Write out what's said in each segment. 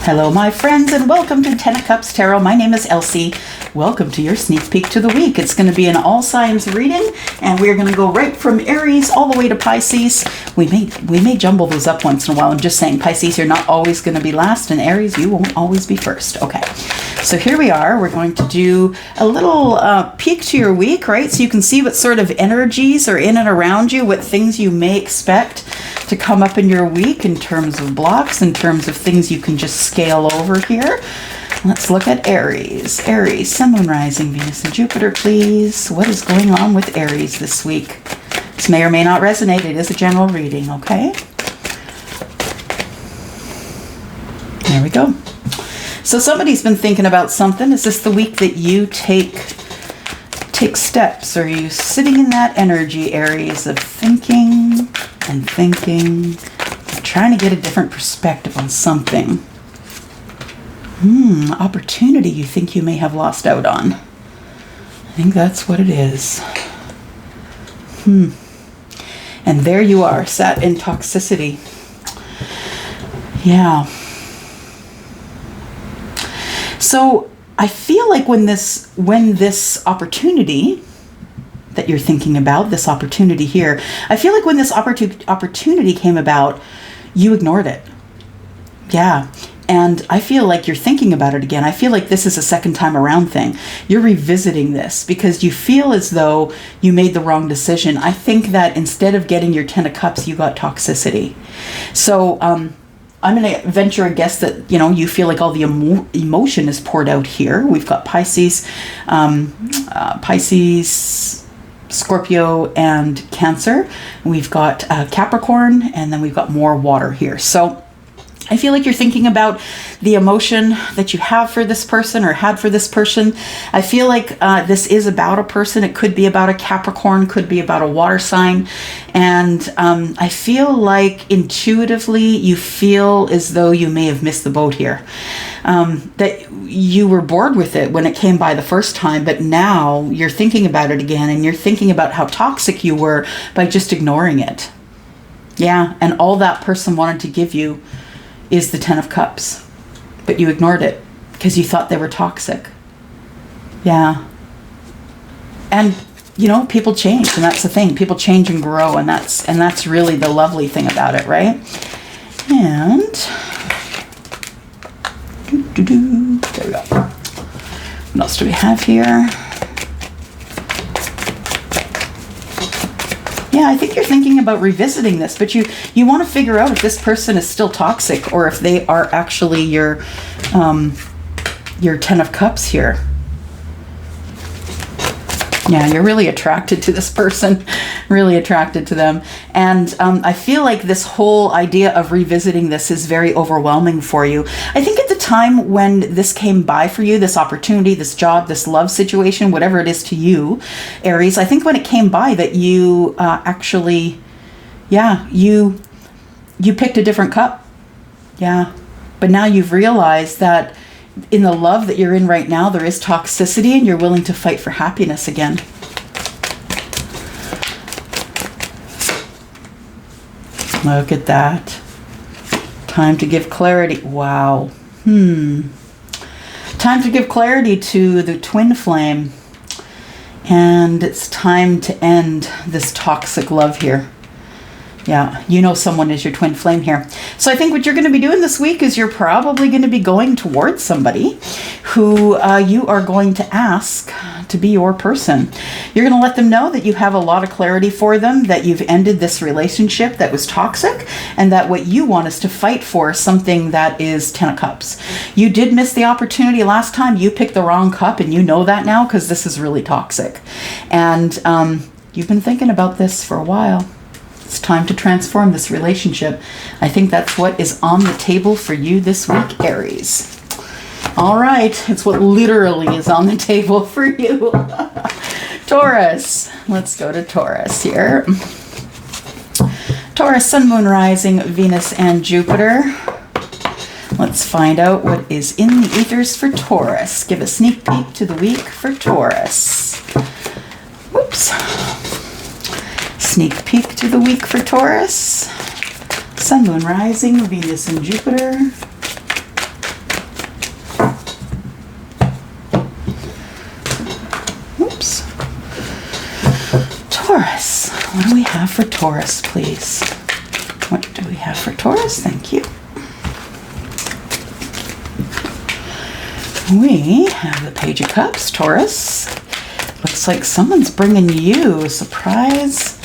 Hello, my friends, and welcome to Ten of Cups Tarot. My name is Elsie. Welcome to your sneak peek to the week. It's going to be an all signs reading, and we're going to go right from Aries all the way to Pisces. We may jumble those up once in a while. I'm just saying, Pisces, you're not always going to be last, and Aries, you won't always be first. Okay, so here we are. We're going to do a little peek to your week, right? So you can see what sort of energies are in and around you, what things you may expect to come up in your week in terms of blocks, in terms of things you can just scale over here. Let's look at Aries. Aries, Sun, Moon, Rising, Venus, and Jupiter, please. What is going on with Aries this week? This may or may not resonate. It is a general reading, okay? There we go. So somebody's been thinking about something. Is this the week that you take steps? Are you sitting in that energy, Aries, of thinking and thinking, trying to get a different perspective on something? Opportunity you think you may have lost out on. I think that's what it is. And there you are, sat in toxicity. Yeah. So I feel like when this opportunity that you're thinking about, this opportunity here, I feel like when this opportunity came about, you ignored it. Yeah. And I feel like you're thinking about it again. I feel like this is a second time around thing. You're revisiting this because you feel as though you made the wrong decision. I think that instead of getting your 10 of Cups, you got toxicity. So I'm going to venture a guess that, you feel like all the emotion is poured out here. We've got Pisces, Scorpio, and Cancer. We've got Capricorn, and then we've got more water here. So I feel like you're thinking about the emotion that you have for this person or had for this person. I feel like this is about a person. It could be about a Capricorn, could be about a water sign. And I feel like intuitively you feel as though you may have missed the boat here. That you were bored with it when it came by the first time, but now you're thinking about it again, and you're thinking about how toxic you were by just ignoring it. Yeah, and all that person wanted to give you is the 10 of Cups, but you ignored it because you thought they were toxic. Yeah. And people change, and that's the thing. People change and grow, and that's really the lovely thing about it, right? And there we go. What else do we have here? Yeah, I think you're thinking about revisiting this, but you want to figure out if this person is still toxic or if they are actually your 10 of Cups here. Yeah, you're really attracted to this person, really attracted to them. And I feel like this whole idea of revisiting this is very overwhelming for you. I think at the time when this came by for you, this opportunity, this job, this love situation, whatever it is to you, Aries, I think when it came by that you you picked a different cup. Yeah. But now you've realized that in the love that you're in right now, there is toxicity, and you're willing to fight for happiness again. Look at that. Time to give clarity. Wow. Time to give clarity to the twin flame. And it's time to end this toxic love here. Yeah, someone is your twin flame here. So I think what you're going to be doing this week is you're probably going to be going towards somebody who you are going to ask to be your person. You're going to let them know that you have a lot of clarity for them, that you've ended this relationship that was toxic, and that what you want is to fight for something that is 10 of Cups. You did miss the opportunity last time. You picked the wrong cup, and you know that now because this is really toxic. And you've been thinking about this for a while. It's time to transform this relationship. I think that's what is on the table for you this week, Aries. All right, it's what literally is on the table for you. Taurus. Let's go to Taurus here. Taurus, Sun, Moon, Rising, Venus, and Jupiter. Let's find out what is in the ethers for Taurus. Give a sneak peek to the week for Taurus. Whoops. Sneak peek to the week for Taurus. Sun, Moon, Rising, Venus, and Jupiter. Taurus. What do we have for Taurus, please? What do we have for Taurus? Thank you. We have the Page of Cups, Taurus. Looks like someone's bringing you a surprise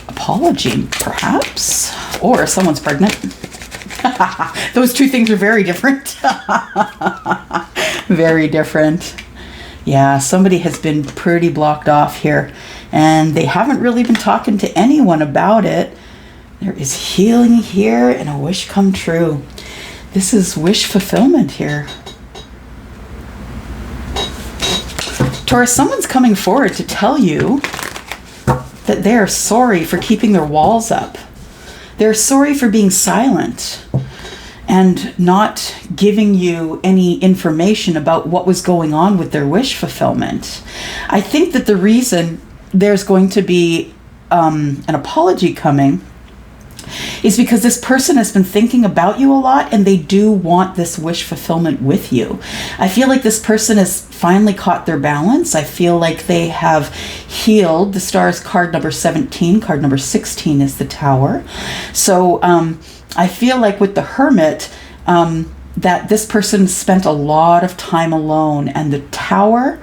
apology, perhaps. Or someone's pregnant. Those two things are very different. Very different. Yeah, somebody has been pretty blocked off here, and they haven't really been talking to anyone about it. There is healing here and a wish come true. This is wish fulfillment here. Taurus, someone's coming forward to tell you that they are sorry for keeping their walls up. They're sorry for being silent and not giving you any information about what was going on with their wish fulfillment. I think that the reason there's going to be an apology coming is because this person has been thinking about you a lot, and they do want this wish fulfillment with you. I feel like this person has finally caught their balance. I feel like they have healed. The star is card number 17. Card number 16 is the Tower. So I feel like with the Hermit, that this person spent a lot of time alone, and the Tower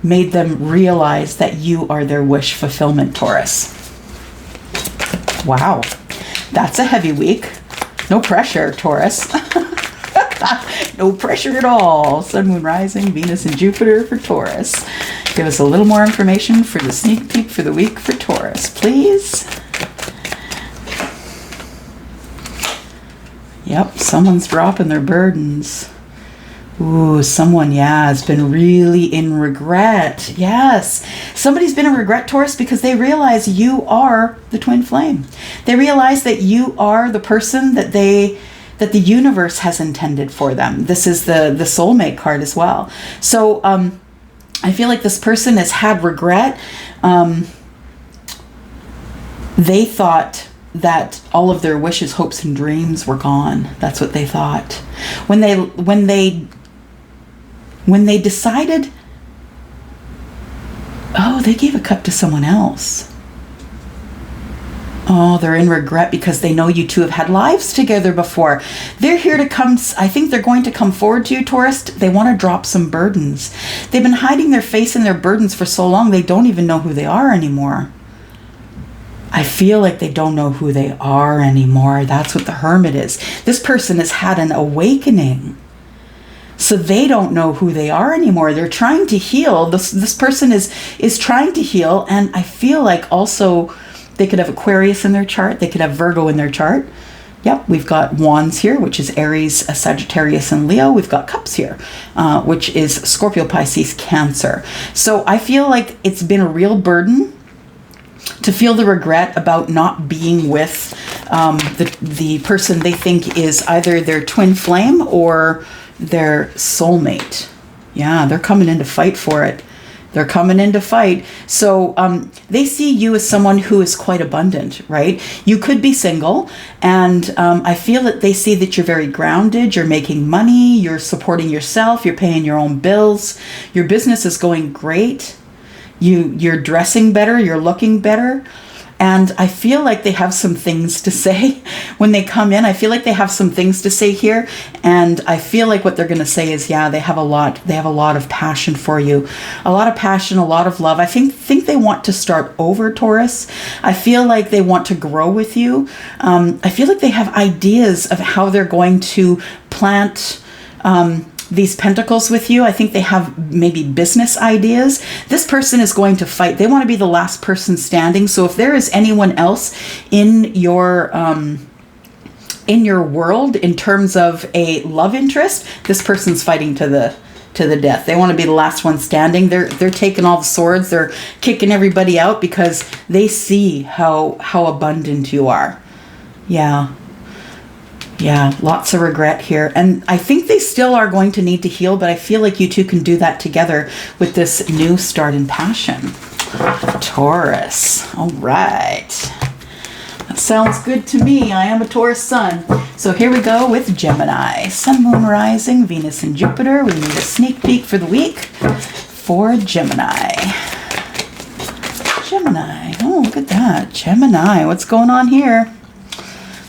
made them realize that you are their wish fulfillment, Taurus. Wow. That's a heavy week. No pressure, Taurus. No pressure at all. Sun, Moon, Rising, Venus, and Jupiter for Taurus. Give us a little more information for the sneak peek for the week for Taurus, please. Yep, someone's dropping their burdens. Ooh, someone, yeah, has been really in regret. Yes, somebody's been in regret, Taurus, because they realize you are the twin flame. They realize that you are the person that the universe has intended for them. This is the soulmate card as well. So I feel like this person has had regret. They thought that all of their wishes, hopes, and dreams were gone. That's what they thought. When they decided, oh, they gave a cup to someone else. Oh, they're in regret because they know you two have had lives together before. They're here to come, I think they're going to come forward to you, Taurus. They want to drop some burdens. They've been hiding their face and their burdens for so long, they don't even know who they are anymore. I feel like they don't know who they are anymore. That's what the Hermit is. This person has had an awakening. So they don't know who they are anymore. They're trying to heal. This person is trying to heal. And I feel like also they could have Aquarius in their chart. They could have Virgo in their chart. Yep, we've got Wands here, which is Aries, Sagittarius, and Leo. We've got Cups here, which is Scorpio, Pisces, Cancer. So I feel like it's been a real burden to feel the regret about not being with the person they think is either their twin flame or their soulmate. Yeah, they're coming in to fight for it. They're coming in to fight. So they see you as someone who is quite abundant, right? You could be single, and I feel that they see that you're very grounded, you're making money, you're supporting yourself, you're paying your own bills, your business is going great, you're dressing better, you're looking better. And I feel like they have some things to say when they come in. I feel like they have some things to say here. And I feel like what they're going to say is, yeah, they have a lot of passion for you. A lot of passion, a lot of love. I think they want to start over, Taurus. I feel like they want to grow with you. I feel like they have ideas of how they're going to plant these pentacles with you. I think they have maybe business ideas. This person is going to fight. They want to be the last person standing. So if there is anyone else in your world in terms of a love interest, this person's fighting to the death. They want to be the last one standing. They're taking all the swords. They're kicking everybody out because they see how abundant you are. Yeah, lots of regret here. And I think they still are going to need to heal, but I feel like you two can do that together with this new start in passion. Taurus. All right. That sounds good to me. I am a Taurus sun. So here we go with Gemini. Sun, Moon, Rising, Venus, and Jupiter. We need a sneak peek for the week for Gemini. Gemini. Oh, look at that. Gemini. What's going on here?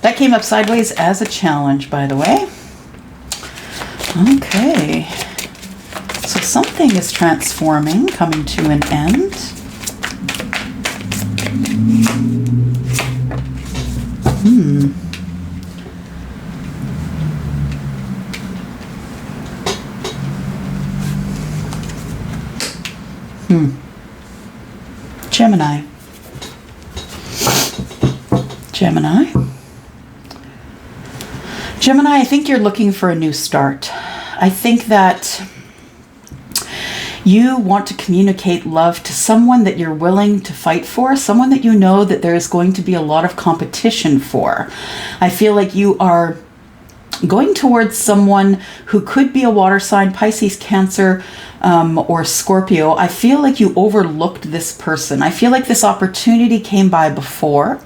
That came up sideways as a challenge, by the way. Okay. So something is transforming, coming to an end. Gemini. Gemini. Gemini, I think you're looking for a new start. I think that you want to communicate love to someone that you're willing to fight for, someone that you know that there is going to be a lot of competition for. I feel like you are going towards someone who could be a water sign, Pisces, Cancer, or Scorpio. I feel like you overlooked this person. I feel like this opportunity came by before,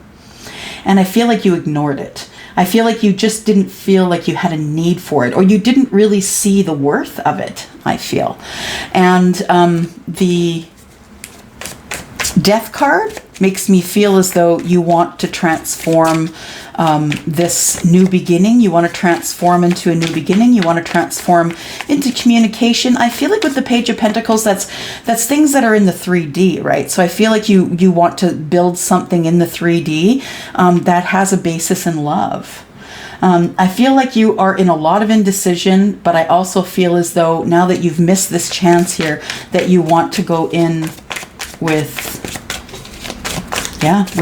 and I feel like you ignored it. I feel like you just didn't feel like you had a need for it, or you didn't really see the worth of it, I feel. And the Death card makes me feel as though you want to transform this new beginning. You want to transform into a new beginning. You want to transform into communication. I feel like with the Page of Pentacles, that's things that are in the 3D, right? So I feel like you want to build something in the 3D that has a basis in love. I feel like you are in a lot of indecision, but I also feel as though now that you've missed this chance here, that you want to go in with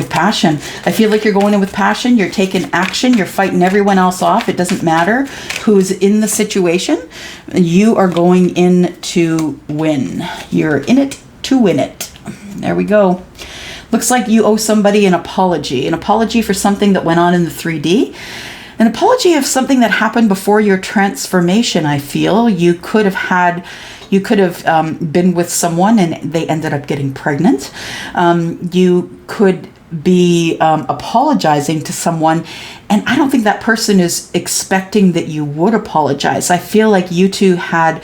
passion. I feel like you're going in with passion. You're taking action. You're fighting everyone else off. It doesn't matter who's in the situation. You are going in to win. You're in it to win it. There we go. Looks like you owe somebody an apology for something that went on in the 3D. An apology of something that happened before your transformation, I feel. You could have been with someone and they ended up getting pregnant. You could be apologizing to someone, and I don't think that person is expecting that you would apologize. I feel like you two had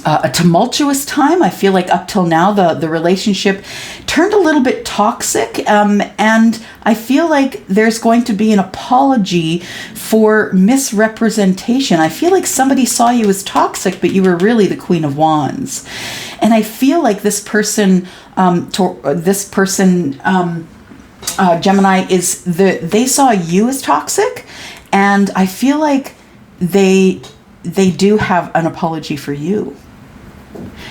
a tumultuous time. I feel like up till now the relationship turned a little bit toxic, and I feel like there's going to be an apology for misrepresentation. I feel like somebody saw you as toxic, but you were really the Queen of Wands. And I feel like this person, Gemini, they saw you as toxic, and I feel like they do have an apology for you.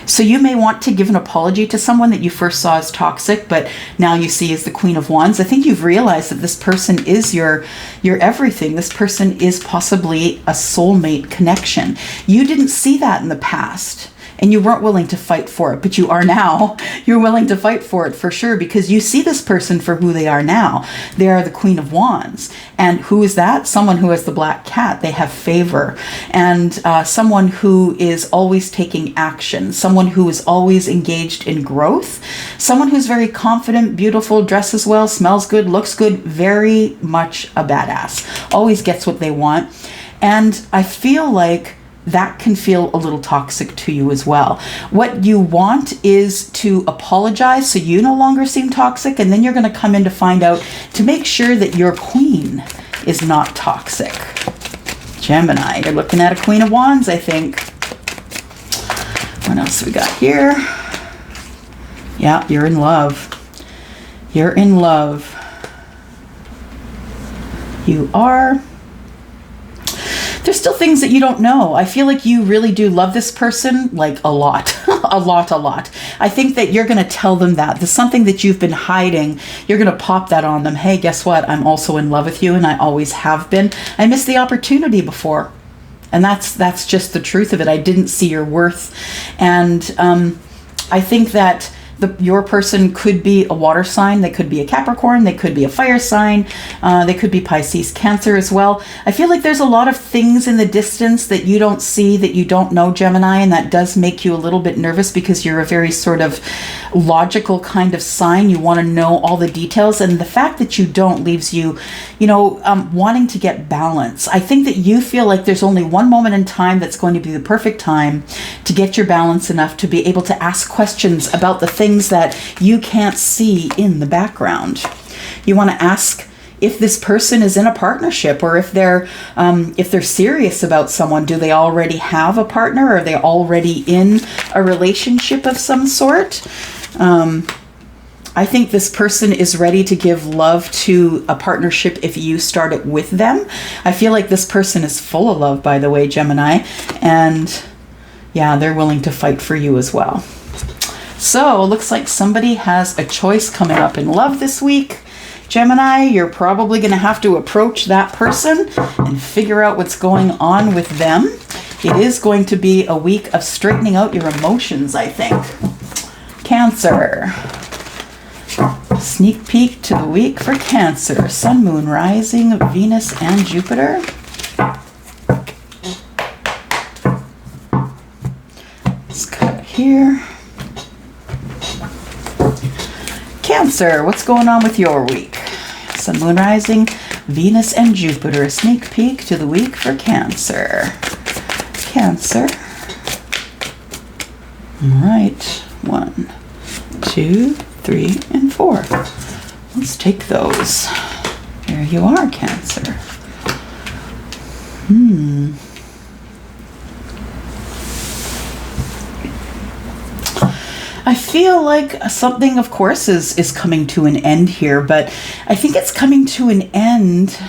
So you may want to give an apology to someone that you first saw as toxic, but now you see as the Queen of Wands. I think you've realized that this person is your everything. This person is possibly a soulmate connection. You didn't see that in the past, and you weren't willing to fight for it, but you are now. You're willing to fight for it for sure, because you see this person for who they are now. They are the Queen of Wands. And who is that? Someone who has the black cat. They have favor. And someone who is always taking action. Someone who is always engaged in growth. Someone who's very confident, beautiful, dresses well, smells good, looks good, very much a badass. Always gets what they want. And I feel like that can feel a little toxic to you as well. What you want is to apologize so you no longer seem toxic, and then you're going to come in to find out, to make sure that your queen is not toxic. Gemini, you're looking at a Queen of Wands, I think. What else we got here? Yeah, you're in love. You're in love. You are. There's still things that you don't know. I feel like you really do love this person, like a lot, a lot. I think that you're going to tell them that. There's something that you've been hiding. You're going to pop that on them. Hey, guess what? I'm also in love with you, and I always have been. I missed the opportunity before. And that's just the truth of it. I didn't see your worth. And I think that your person could be a water sign. They could be a Capricorn. They could be a fire sign. They could be Pisces, Cancer as well. I feel like there's a lot of things in the distance that you don't see, that you don't know, Gemini, and that does make you a little bit nervous, because you're a very sort of logical kind of sign. You want to know all the details, and the fact that you don't leaves you, wanting to get balance. I think that you feel like there's only one moment in time that's going to be the perfect time to get your balance enough to be able to ask questions about the things things that you can't see in the background. You want to ask if this person is in a partnership, or if they're serious about someone. Do they already have a partner? Are they already in a relationship of some sort? I think this person is ready to give love to a partnership if you start it with them. I feel like this person is full of love, by the way, Gemini. And yeah, they're willing to fight for you as well. So, looks like somebody has a choice coming up in love this week. Gemini, you're probably going to have to approach that person and figure out what's going on with them. It is going to be a week of straightening out your emotions, I think. Cancer. Sneak peek to the week for Cancer. Sun, Moon, Rising, Venus, and Jupiter. Let's cut here. Cancer, what's going on with your week? Sun, Moon, Rising, Venus, and Jupiter. A sneak peek to the week for Cancer. Cancer. All right. 1, 2, 3, and 4. Let's take those. There you are, Cancer. I feel like something, of course, is coming to an end here, but I think it's coming to an end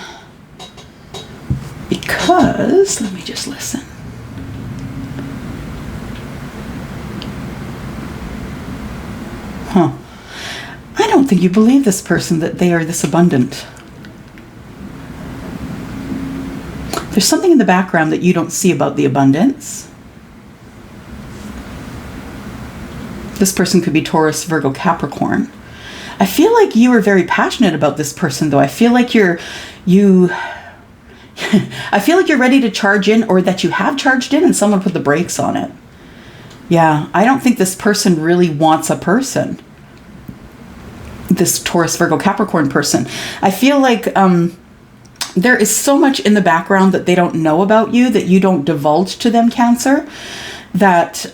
because, let me just listen. I don't think you believe this person that they are this abundant. There's something in the background that you don't see about the abundance. This person could be Taurus, Virgo, Capricorn. I feel like you are very passionate about this person, though. I feel like I feel like you're ready to charge in, or that you have charged in and someone put the brakes on it. Yeah, I don't think this person really wants a person. This Taurus, Virgo, Capricorn person. I feel like there is so much in the background that they don't know about you, that you don't divulge to them, Cancer, that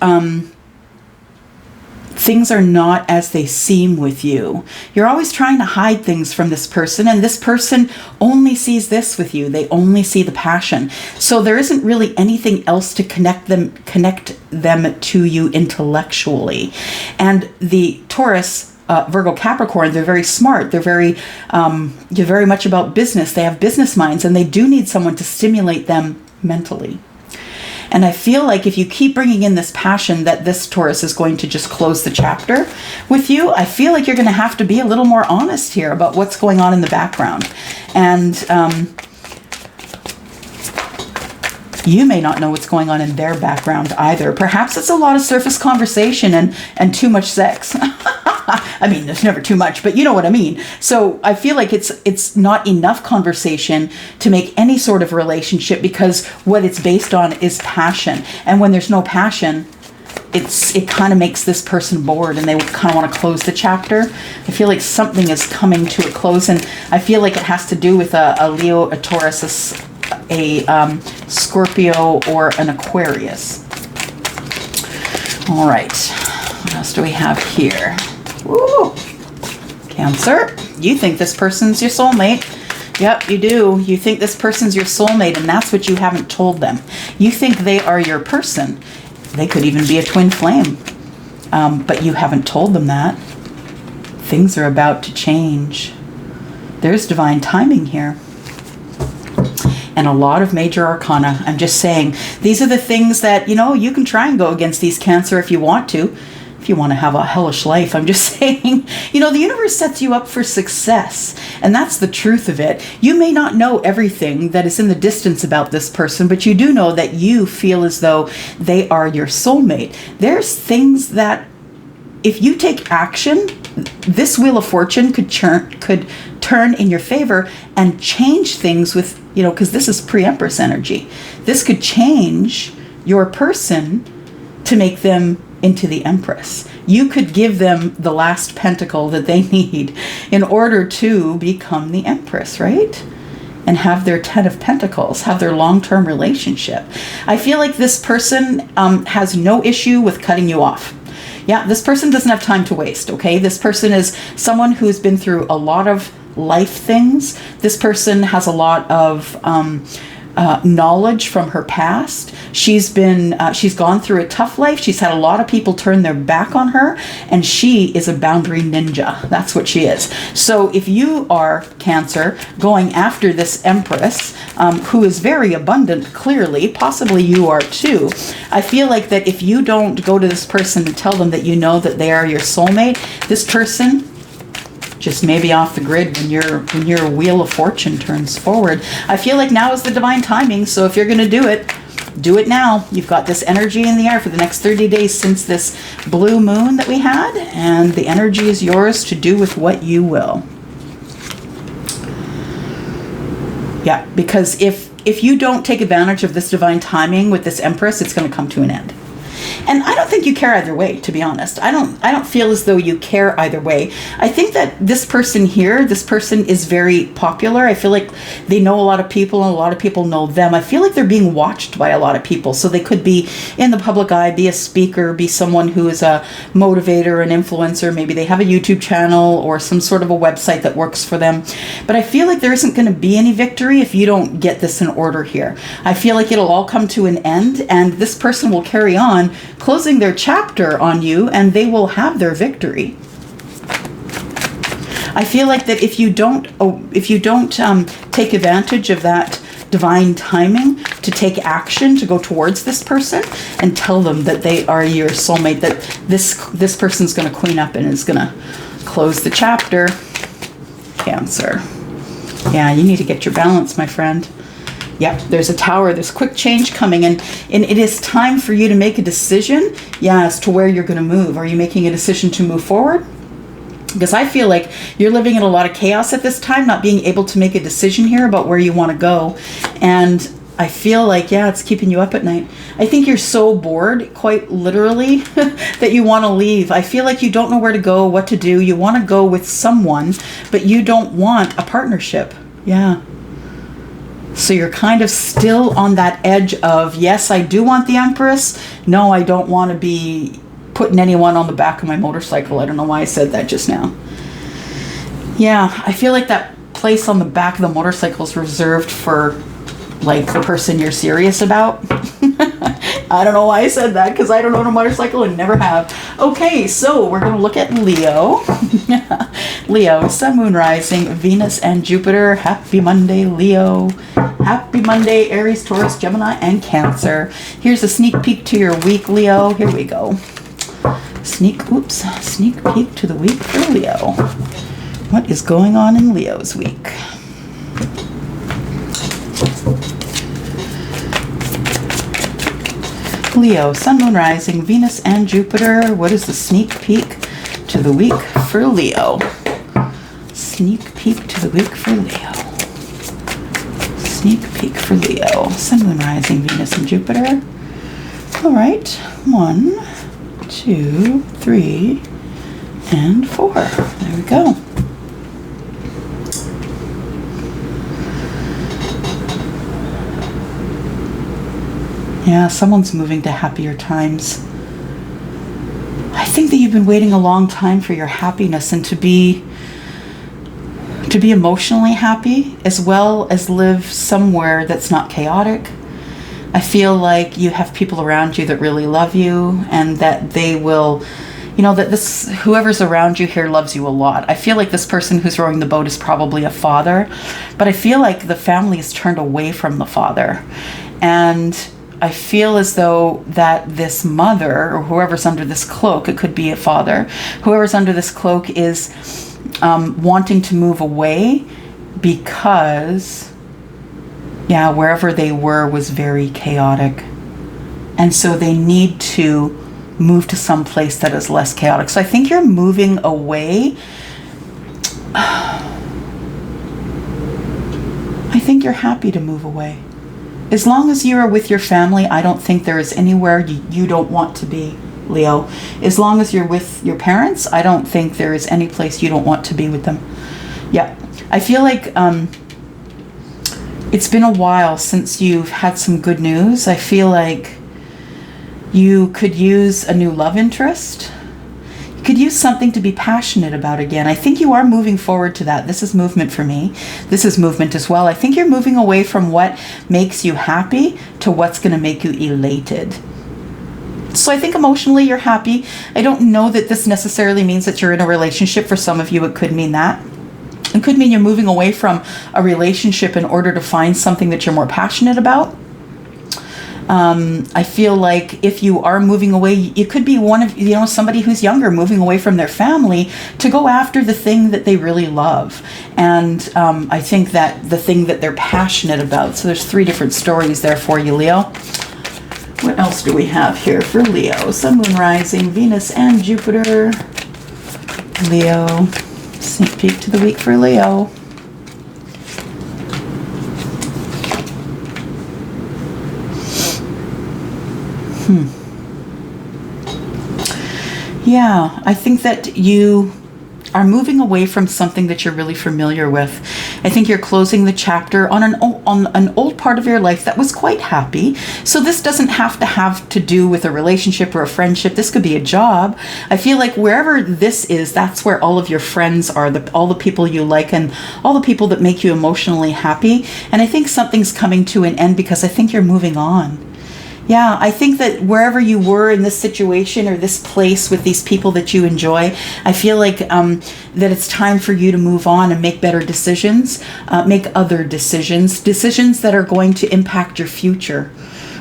things are not as they seem with you. You're always trying to hide things from this person, and this person only sees this with you. They only see the passion. So there isn't really anything else to connect them to you intellectually. And the Taurus, Virgo, Capricorn, they're very smart. They're very much about business. They have business minds, and they do need someone to stimulate them mentally. And I feel like if you keep bringing in this passion that this Taurus is going to just close the chapter with you, I feel like you're going to have to be a little more honest here about what's going on in the background. And you may not know what's going on in their background either. Perhaps it's a lot of surface conversation and too much sex. I mean, there's never too much, but you know what I mean. So I feel like it's not enough conversation to make any sort of relationship, because what it's based on is passion. And when there's no passion, it kind of makes this person bored, and they kind of want to close the chapter. I feel like something is coming to a close, and I feel like it has to do with a Leo, a Taurus, a Scorpio, or an Aquarius. All right. What else do we have here? Ooh. Cancer, you think this person's your soulmate. Yep, you do. You think this person's your soulmate, and that's what you haven't told them. You think they are your person. They could even be a twin flame, but you haven't told them that. Things are about to change. There's divine timing here. And a lot of major arcana. I'm just saying, these are the things that, you can try and go against these, Cancer, if you want to. If you want to have a hellish life, I'm just saying, the universe sets you up for success. And that's the truth of it. You may not know everything that is in the distance about this person, but you do know that you feel as though they are your soulmate. There's things that, if you take action, this Wheel of Fortune could turn in your favor and change things with, because this is pre-Empress energy. This could change your person to make them into the Empress. You could give them the last pentacle that they need in order to become the Empress, right? And have their 10 of Pentacles, have their long-term relationship. I feel like this person has no issue with cutting you off. Yeah, this person doesn't have time to waste, okay? This person is someone who's been through a lot of life things. This person has a lot of knowledge from her past. She's gone through a tough life. She's had a lot of people turn their back on her, and she is a boundary ninja. That's what she is. So if you are Cancer going after this Empress, who is very abundant, clearly, possibly you are too, I feel like that if you don't go to this person and tell them that you know that they are your soulmate, this person just maybe off the grid when your wheel of fortune turns forward. I feel like now is the divine timing. So if you're going to do it now. You've got this energy in the air for the next 30 days since this blue moon that we had, and the energy is yours to do with what you will. Yeah, because if you don't take advantage of this divine timing with this Empress, it's going to come to an end. And I don't think you care either way, to be honest. I don't feel as though you care either way. I think that this person here, this person is very popular. I feel like they know a lot of people and a lot of people know them. I feel like they're being watched by a lot of people. So they could be in the public eye, be a speaker, be someone who is a motivator, an influencer. Maybe they have a YouTube channel or some sort of a website that works for them. But I feel like there isn't going to be any victory if you don't get this in order here. I feel like it'll all come to an end, and this person will carry on, closing their chapter on you, and they will have their victory. I feel like that if you don't take advantage of that divine timing to take action, to go towards this person and tell them that they are your soulmate, that this person's going to clean up and is going to close the chapter. Cancer. Yeah, you need to get your balance, my friend. Yep, there's a Tower, there's quick change coming, and it is time for you to make a decision, as to where you're going to move. Are you making a decision to move forward? Because I feel like you're living in a lot of chaos at this time, not being able to make a decision here about where you want to go. And I feel like, it's keeping you up at night. I think you're so bored, quite literally, that you want to leave. I feel like you don't know where to go, what to do. You want to go with someone, but you don't want a partnership. Yeah. So you're kind of still on that edge of, yes, I do want the Empress. No, I don't want to be putting anyone on the back of my motorcycle. I don't know why I said that just now. Yeah, I feel like that place on the back of the motorcycle is reserved for, like, the person you're serious about. I don't know why I said that, because I don't own a motorcycle and never have. Okay, so we're going to look at Leo. Leo, Sun, Moon, Rising, Venus, and Jupiter. Happy Monday, Leo. Happy Monday, Aries, Taurus, Gemini, and Cancer. Here's a sneak peek to your week, Leo. Here we go. Sneak peek to the week for Leo. What is going on in Leo's week? Leo, Sun, Moon, Rising, Venus, and Jupiter. What is the sneak peek to the week for Leo? Sneak peek to the week for Leo. Sneak peek for Leo. Sun, Moon, Rising, Venus, and Jupiter. All right. 1, 2, 3, and 4. There we go. Yeah, someone's moving to happier times. I think that you've been waiting a long time for your happiness and to be emotionally happy, as well as live somewhere that's not chaotic. I feel like you have people around you that really love you, and that they will, that whoever's around you here loves you a lot. I feel like this person who's rowing the boat is probably a father, but I feel like the family is turned away from the father. And I feel as though that this mother, or whoever's under this cloak, it could be a father, whoever's under this cloak is wanting to move away because, wherever they were was very chaotic. And so they need to move to some place that is less chaotic. So I think you're moving away. I think you're happy to move away. As long as you are with your family, I don't think there is anywhere you don't want to be, Leo. As long as you're with your parents, I don't think there is any place you don't want to be with them. Yeah. I feel like it's been a while since you've had some good news. I feel like you could use a new love interest. could use something to be passionate about again. I think you are moving forward to that. This is movement for me. This is movement as well. I think you're moving away from what makes you happy to what's going to make you elated. So I think emotionally you're happy. I don't know that this necessarily means that you're in a relationship. For some of you, it could mean that. It could mean you're moving away from a relationship in order to find something that you're more passionate about. I feel like if you are moving away, it could be one of, somebody who's younger moving away from their family to go after the thing that they really love. And I think that the thing that they're passionate about. So there's 3 different stories there for you, Leo. What else do we have here for Leo? Sun, Moon, Rising, Venus, and Jupiter. Leo. Sneak peek to the week for Leo. Yeah, I think that you are moving away from something that you're really familiar with. I think you're closing the chapter on an old part of your life that was quite happy. So this doesn't have to do with a relationship or a friendship. This could be a job. I feel like wherever this is, that's where all of your friends are, all the people you like and all the people that make you emotionally happy. And I think something's coming to an end because I think you're moving on. Yeah, I think that wherever you were in this situation or this place with these people that you enjoy, I feel like that it's time for you to move on and make better decisions, make other decisions that are going to impact your future,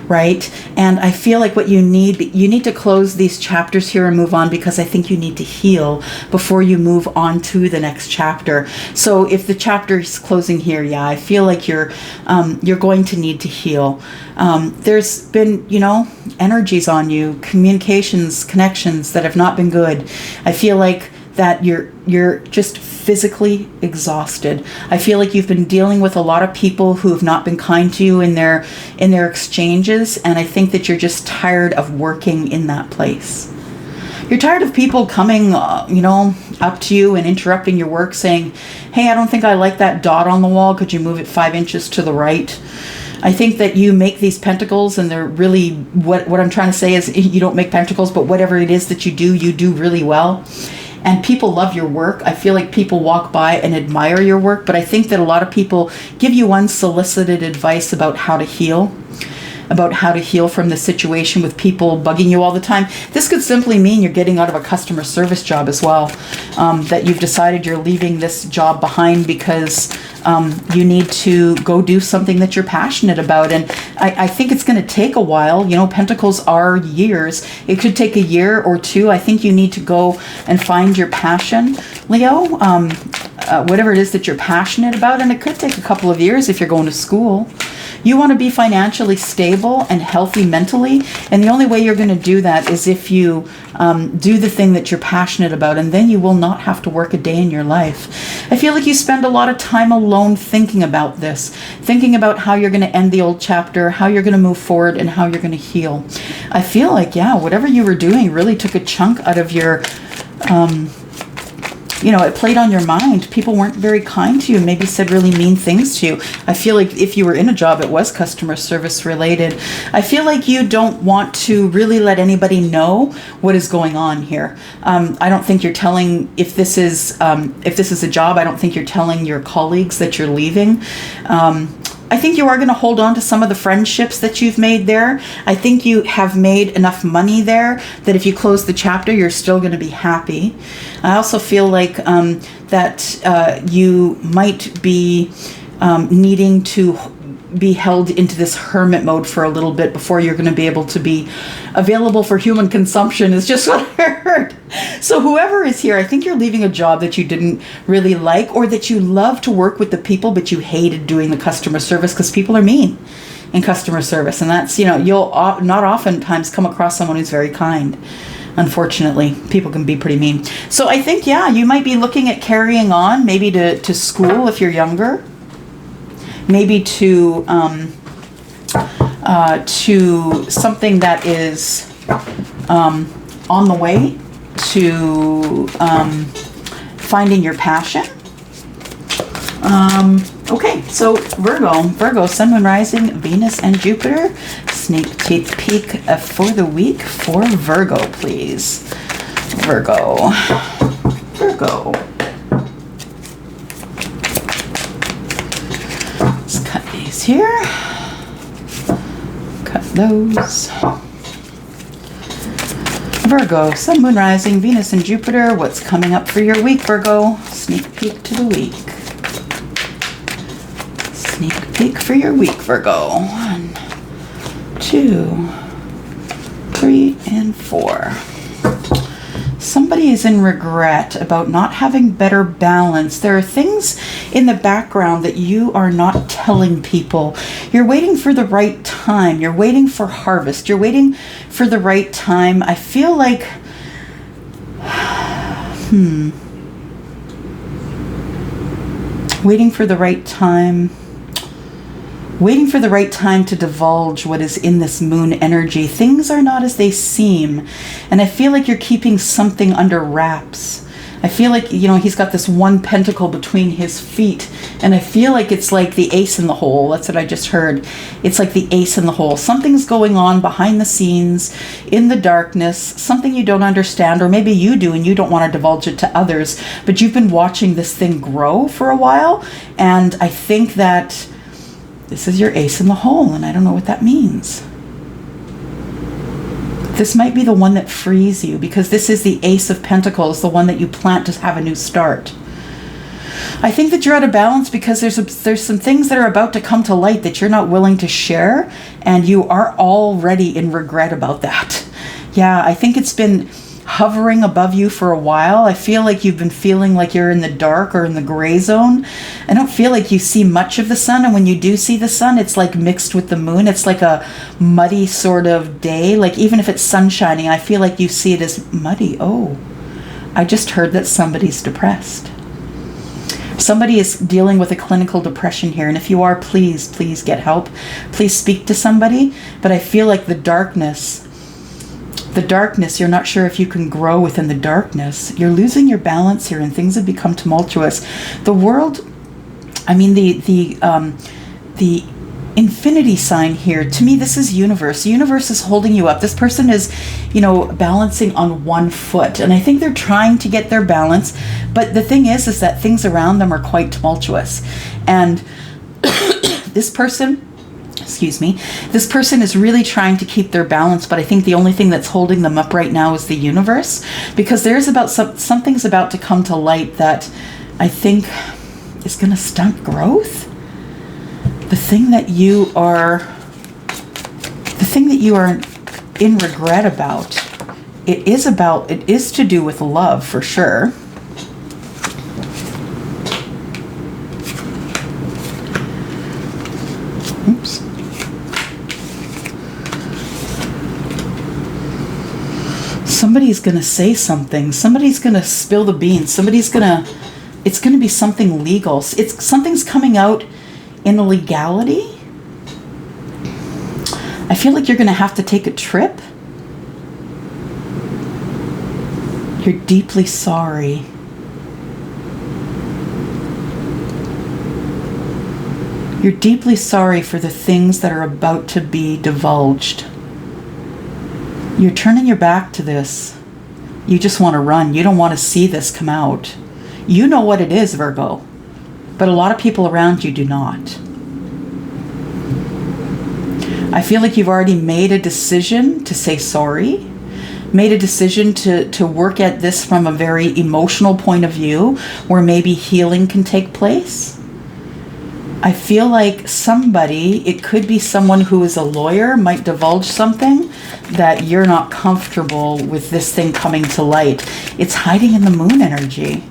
right? And I feel like what you need to close these chapters here and move on, because I think you need to heal before you move on to the next chapter. So if the chapter is closing here, yeah, I feel like you're going to need to heal. There's been, energies on you, communications, connections that have not been good. I feel like that you're just physically exhausted. I feel like you've been dealing with a lot of people who have not been kind to you in their exchanges, and I think that you're just tired of working in that place. You're tired of people coming, up to you and interrupting your work saying, hey, I don't think I like that dot on the wall. Could you move it 5 inches to the right? I think that you make these pentacles, and they're really, what I'm trying to say is you don't make pentacles, but whatever it is that you do really well. And people love your work. I feel like people walk by and admire your work, but I think that a lot of people give you unsolicited advice about how to heal from the situation with people bugging you all the time. This could simply mean you're getting out of a customer service job as well, that you've decided you're leaving this job behind because you need to go do something that you're passionate about. And I think it's going to take a while. Pentacles are years. It could take a year or 2. I think you need to go and find your passion, Leo, whatever it is that you're passionate about. And it could take a couple of years if you're going to school. You want to be financially stable and healthy mentally, and the only way you're going to do that is if you do the thing that you're passionate about, and then you will not have to work a day in your life. I feel like you spend a lot of time alone thinking about this, thinking about how you're going to end the old chapter, how you're going to move forward, and how you're going to heal. I feel like, yeah, whatever you were doing really took a chunk out of your it played on your mind. People weren't very kind to you, maybe said really mean things to you. I feel like if you were in a job, it was customer service related. I feel like you don't want to really let anybody know what is going on here. I don't think you're telling, if this is a job, I don't think you're telling your colleagues that you're leaving. I think you are going to hold on to some of the friendships that you've made there. I think you have made enough money there that if you close the chapter, you're still going to be happy. I also feel like that you might be needing to be held into this hermit mode for a little bit before you're going to be able to be available for human consumption, is just what I heard. So whoever is here, I think you're leaving a job that you didn't really like, or that you love to work with the people, but you hated doing the customer service because people are mean in customer service. And that's, you'll not oftentimes come across someone who's very kind. Unfortunately, people can be pretty mean. So I think, yeah, you might be looking at carrying on, maybe to school if you're younger. Maybe to something that is on the way to finding your passion. Okay, so Virgo, Sun, Moon, Rising, Venus, and Jupiter. Sneak peek for the week for Virgo, please. Virgo. Virgo. Let's cut these here. Cut those. Virgo, Sun, Moon, Rising, Venus, and Jupiter. What's coming up for your week, Virgo? Sneak peek to the week. Sneak peek for your week, Virgo. 1, 2, 3, and 4. Somebody is in regret about not having better balance. There are things in the background that you are not telling people. You're waiting for the right time. You're waiting for harvest. You're waiting for the right time. I feel like, waiting for the right time. Waiting for the right time to divulge what is in this moon energy. Things are not as they seem. And I feel like you're keeping something under wraps. I feel like, you know, he's got this one pentacle between his feet. And I feel like it's like the ace in the hole. That's what I just heard. It's like the ace in the hole. Something's going on behind the scenes, in the darkness, something you don't understand, or maybe you do and you don't want to divulge it to others. But you've been watching this thing grow for a while. And I think that this is your ace in the hole, and I don't know what that means. This might be the one that frees you, because this is the Ace of Pentacles, the one that you plant to have a new start. I think that you're out of balance because there's some things that are about to come to light that you're not willing to share, and you are already in regret about that. Yeah, I think it's been hovering above you for a while. I feel like you've been feeling like you're in the dark or in the gray zone. I don't feel like you see much of the sun, and when you do see the sun, it's like mixed with the moon. It's like a muddy sort of day. Like even if it's sun shining, I feel like you see it as muddy. Oh, I just heard that somebody's depressed. Somebody is dealing with a clinical depression here, and if you are, please get help. Please speak to somebody. But I feel like the darkness, you're not sure if you can grow within the darkness. You're losing your balance here, and things have become tumultuous. The world, I mean, the infinity sign here, to me, this is universe. The universe is holding you up. This person is, you know, balancing on one foot, and I think they're trying to get their balance. But the thing is that things around them are quite tumultuous, and this person is really trying to keep their balance, but I think the only thing that's holding them up right now is the universe, because there's something's about to come to light that I think is going to stunt growth. The thing that you are in regret about, it is to do with love for sure. Oops. Somebody's going to say something. Somebody's going to spill the beans. It's going to be something legal. Something's coming out in a legality. I feel like you're going to have to take a trip. You're deeply sorry. You're deeply sorry for the things that are about to be divulged. You're turning your back to this. You just want to run. You don't want to see this come out. You know what it is, Virgo, but a lot of people around you do not. I feel like you've already made a decision to say sorry, made a decision to work at this from a very emotional point of view where maybe healing can take place. I feel like somebody, it could be someone who is a lawyer, might divulge something that you're not comfortable with this thing coming to light. It's hiding in the moon energy.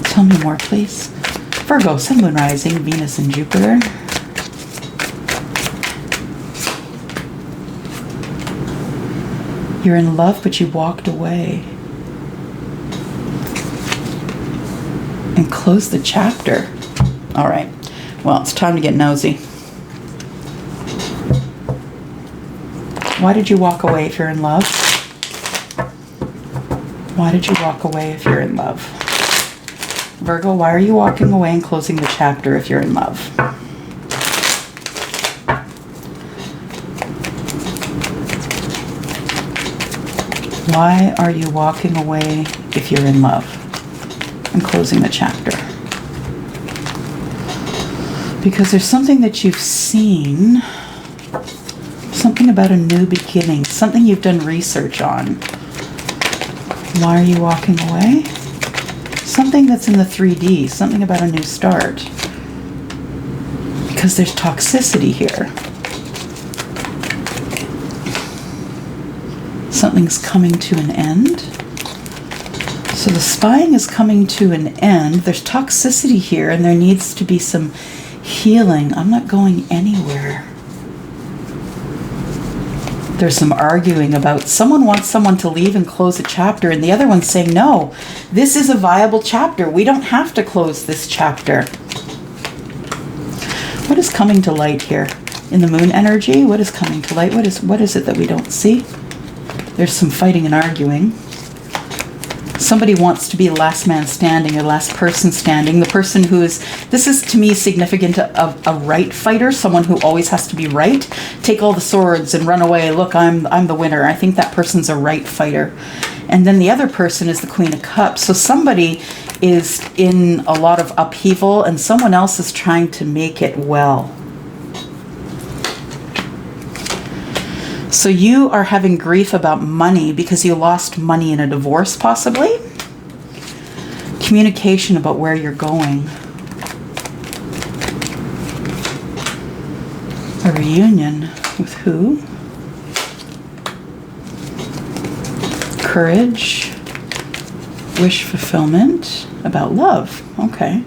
Tell me more, please. Virgo, Sun, Moon, Rising, Venus, and Jupiter. You're in love, but you walked away. And close the chapter. All right. Well, it's time to get nosy. Why did you walk away if you're in love? Why did you walk away if you're in love? Virgo, why are you walking away and closing the chapter if you're in love? Why are you walking away if you're in love? I'm closing the chapter. Because there's something that you've seen, something about a new beginning, something you've done research on. Why are you walking away? Something that's in the 3D, something about a new start. Because there's toxicity here. Something's coming to an end. So the spying is coming to an end. There's toxicity here, and there needs to be some healing. I'm not going anywhere. There's some arguing about someone wants someone to leave and close a chapter, and the other one's saying, no, this is a viable chapter. We don't have to close this chapter. What is coming to light here? In the moon energy, what is coming to light? What is it that we don't see? There's some fighting and arguing. Somebody wants to be last man standing or last person standing. The person who is, this is to me significant of a right fighter, someone who always has to be right. Take all the swords and run away. Look, I'm the winner. I think that person's a right fighter. And then the other person is the Queen of Cups. So somebody is in a lot of upheaval and someone else is trying to make it well. So you are having grief about money because you lost money in a divorce, possibly. Communication about where you're going. A reunion with who? Courage. Wish fulfillment. About love. Okay.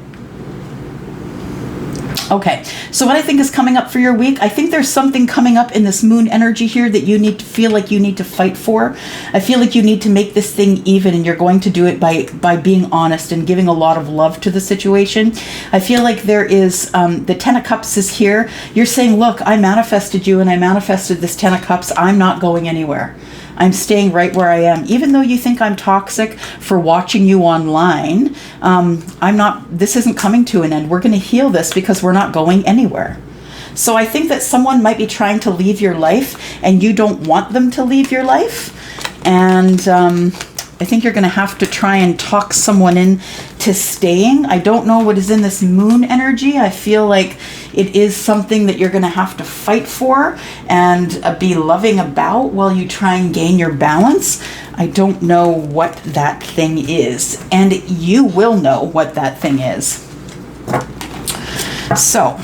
Okay, so what I think is coming up for your week, I think there's something coming up in this moon energy here that you need to feel like you need to fight for. I feel like you need to make this thing even, and you're going to do it by being honest and giving a lot of love to the situation. I feel like there is, the Ten of Cups is here. You're saying, look, I manifested you and I manifested this Ten of Cups. I'm not going anywhere. I'm staying right where I am. Even though you think I'm toxic for watching you online, I'm not, this isn't coming to an end. We're going to heal this because we're not going anywhere. So I think that someone might be trying to leave your life and you don't want them to leave your life. And I think you're going to have to try and talk someone in to staying. I don't know what is in this moon energy. I feel like it is something that you're going to have to fight for and be loving about while you try and gain your balance. I don't know what that thing is, and you will know what that thing is. So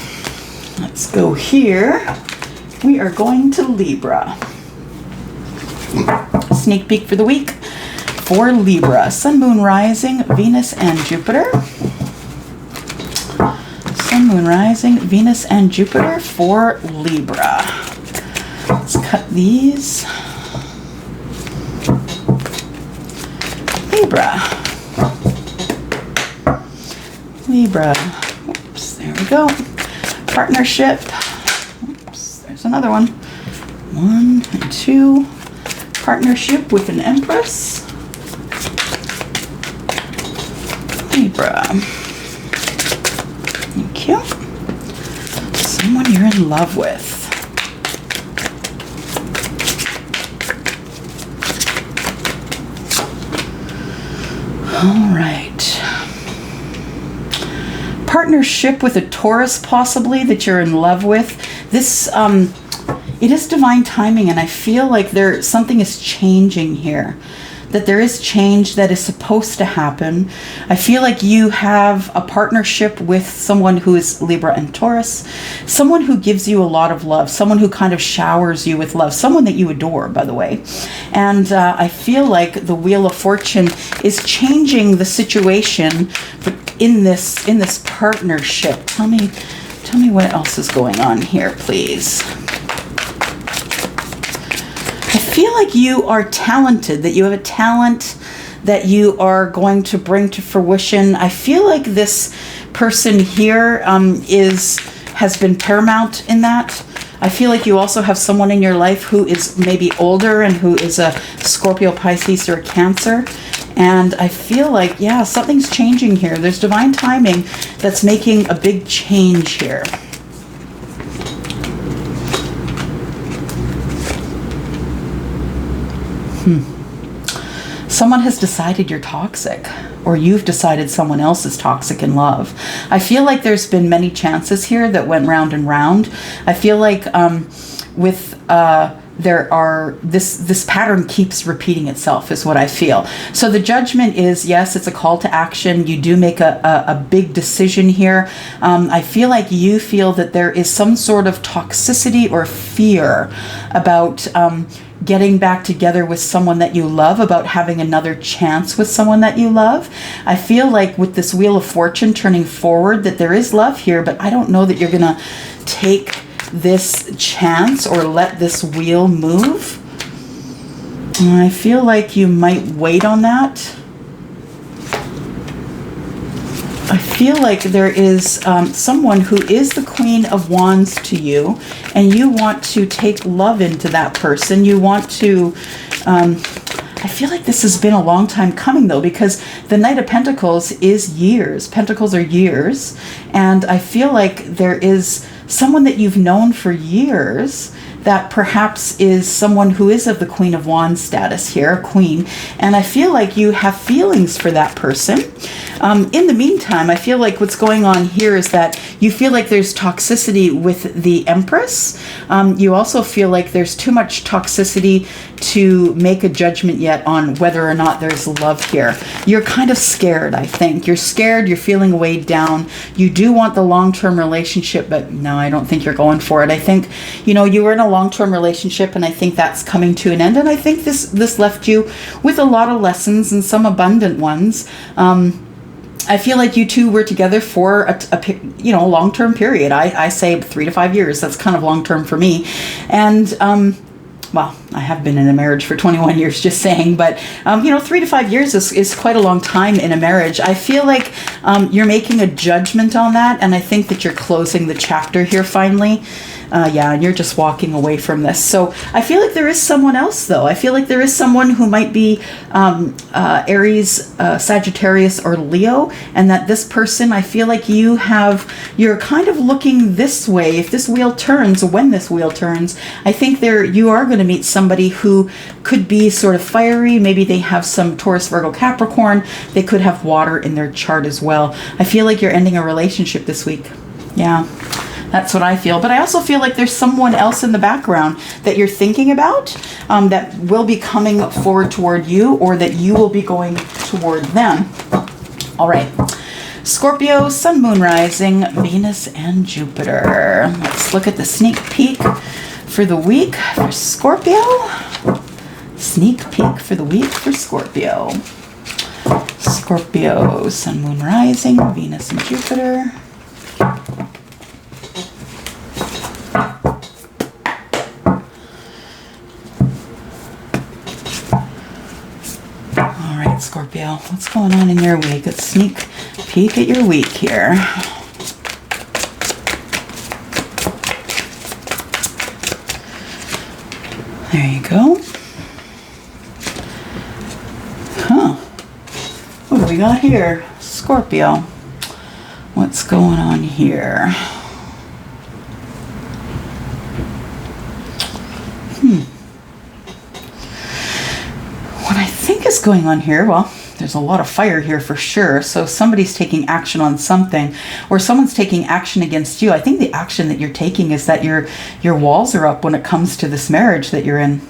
let's go here. We are going to Libra. Sneak peek for the week. For Libra, Sun, Moon, Rising, Venus, and Jupiter. Sun, Moon, Rising, Venus, and Jupiter for Libra. Let's cut these. Libra. Libra. Oops, there we go. Partnership. Oops, there's another one. 1 and 2. Partnership with an Empress. Libra. Thank you. Someone you're in love with. All right. Partnership with a Taurus, possibly, that you're in love with. This, it is divine timing, and I feel like something is changing here. That there is change that is supposed to happen. I feel like you have a partnership with someone who is Libra and Taurus, someone who gives you a lot of love, someone who kind of showers you with love, someone that you adore, by the way. And I feel like the Wheel of Fortune is changing the situation in this partnership. Tell me what else is going on here, please. I feel like you are talented, that you have a talent that you are going to bring to fruition. I feel like this person here has been paramount in that. I feel like you also have someone in your life who is maybe older and who is a Scorpio, Pisces, or a Cancer. And I feel like, yeah, something's changing here. There's divine timing that's making a big change here. Someone has decided you're toxic, or you've decided someone else is toxic in love. I feel like there's been many chances here that went round and round. I feel like this pattern keeps repeating itself is what I feel. So the judgment is, yes, it's a call to action. You do make a big decision here. I feel like you feel that there is some sort of toxicity or fear about getting back together with someone that you love, about having another chance with someone that you love. I feel like with this Wheel of Fortune turning forward that there is love here, but I don't know that you're gonna take this chance or let this wheel move. I feel like you might wait on that. I feel like there is someone who is the Queen of Wands to you, and you want to take love into that person. You want to, I feel like this has been a long time coming though, because the Knight of Pentacles is years. Pentacles are years. And I feel like there is someone that you've known for years that perhaps is someone who is of the Queen of Wands status here, Queen. And I feel like you have feelings for that person. In the meantime, I feel like what's going on here is that you feel like there's toxicity with the Empress. You also feel like there's too much toxicity to make a judgment yet on whether or not there's love here. You're kind of scared, I think. You're scared, you're feeling weighed down. You do want the long-term relationship, but no, I don't think you're going for it. I think, you know, you were in a long-term relationship, and I think that's coming to an end. And I think this left you with a lot of lessons, and some abundant ones. I feel like you two were together for a long-term period. I say 3 to 5 years. That's kind of long-term for me. And well, I have been in a marriage for 21 years, just saying, but 3 to 5 years is quite a long time in a marriage. I feel like you're making a judgment on that, and I think that you're closing the chapter here finally. And you're just walking away from this. So I feel like there is someone else, though. I feel like there is someone who might be Aries, Sagittarius, or Leo, and that this person, I feel like you're kind of looking this way. If this wheel turns, or when this wheel turns, I think you are going to meet somebody who could be sort of fiery. Maybe they have some Taurus, Virgo, Capricorn. They could have water in their chart as well. I feel like you're ending a relationship this week. Yeah. That's what I feel. But I also feel like there's someone else in the background that you're thinking about that will be coming forward toward you, or that you will be going toward them. All right. Scorpio, Sun, Moon, Rising, Venus, and Jupiter. Let's look at the sneak peek for the week for Scorpio. Sneak peek for the week for Scorpio. Scorpio, Sun, Moon, Rising, Venus, and Jupiter. Scorpio, what's going on in your week? Let's sneak peek at your week here. There you go. What do we got here? Scorpio. What's going on here? Is going on here? Well, there's a lot of fire here for sure. So somebody's taking action on something, or someone's taking action against you. I think the action that you're taking is that your walls are up when it comes to this marriage that you're in.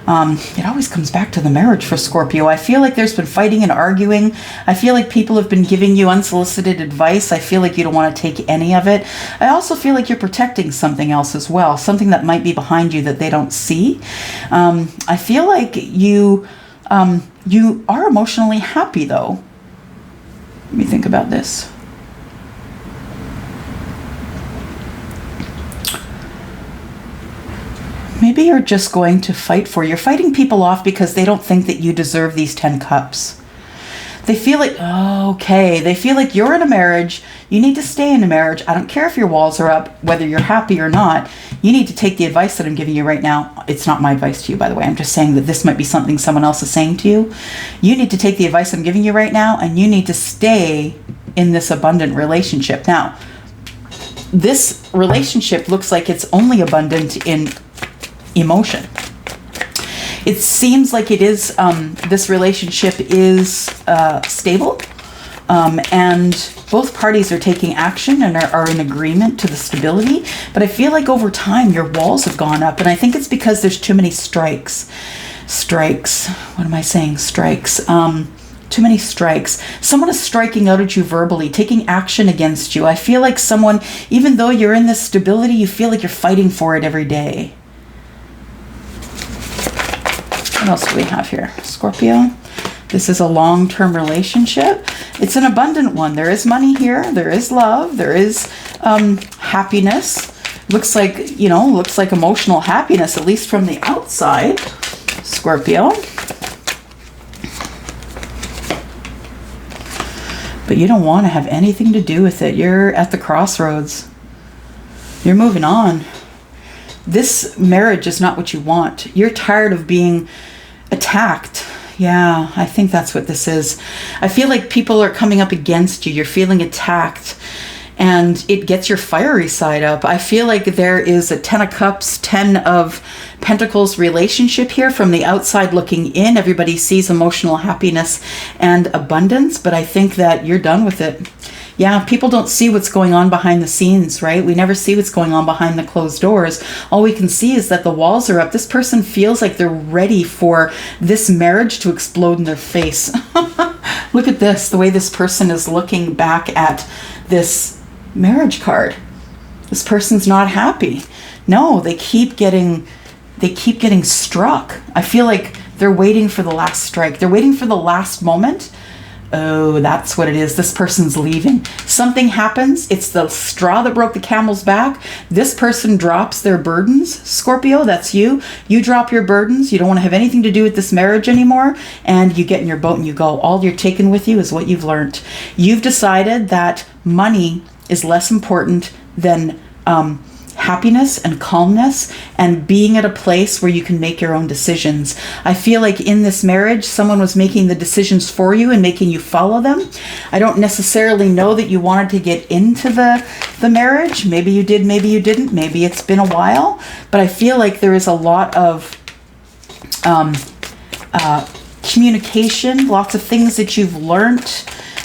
It always comes back to the marriage for Scorpio. I feel like there's been fighting and arguing. I feel like people have been giving you unsolicited advice. I feel like you don't want to take any of it. I also feel like you're protecting something else as well, something that might be behind you that they don't see. I feel like you are emotionally happy, though. Let me think about this. Maybe you're just going to you're fighting people off because they don't think that you deserve these 10 cups. They feel like, they feel like you're in a marriage. You need to stay in a marriage. I don't care if your walls are up, whether you're happy or not. You need to take the advice that I'm giving you right now. It's not my advice to you, by the way. I'm just saying that this might be something someone else is saying to you. You need to take the advice I'm giving you right now, and you need to stay in this abundant relationship. Now, this relationship looks like it's only abundant in emotion. It seems like it is, this relationship is stable. And both parties are taking action and are in agreement to the stability. But I feel like over time your walls have gone up. And I think it's because there's too many strikes. What am I saying? Strikes. Too many strikes. Someone is striking out at you verbally, taking action against you. I feel like someone, even though you're in this stability, you feel like you're fighting for it every day. What else do we have here? Scorpio. This is a long-term relationship. It's an abundant one. There is money here. There is love. There is happiness. Looks like, you know, looks like emotional happiness, at least from the outside. Scorpio. But you don't want to have anything to do with it. You're at the crossroads. You're moving on. This marriage is not what you want. You're tired of being attacked. Yeah, I think that's what this is. I feel like people are coming up against you. You're feeling attacked. And it gets your fiery side up. I feel like there is a 10 of Cups, 10 of Pentacles relationship here from the outside looking in. Everybody sees emotional happiness and abundance, but I think that you're done with it. Yeah, people don't see what's going on behind the scenes, right? We never see what's going on behind the closed doors. All we can see is that the walls are up. This person feels like they're ready for this marriage to explode in their face. Look at this, the way this person is looking back at this marriage card. This person's not happy. No, they keep getting struck. I feel like they're waiting for the last strike. They're waiting for the last moment. Oh, that's what it is. This person's leaving. Something happens. It's the straw that broke the camel's back. This person drops their burdens. Scorpio, that's you. You drop your burdens. You don't want to have anything to do with this marriage anymore. And you get in your boat and you go. All you're taking with you is what you've learned. You've decided that money is less important than happiness and calmness and being at a place where you can make your own decisions. I feel like in this marriage, someone was making the decisions for you and making you follow them. I don't necessarily know that you wanted to get into the marriage. Maybe you did, maybe you didn't. Maybe it's been a while. But I feel like there is a lot of communication, lots of things that you've learned.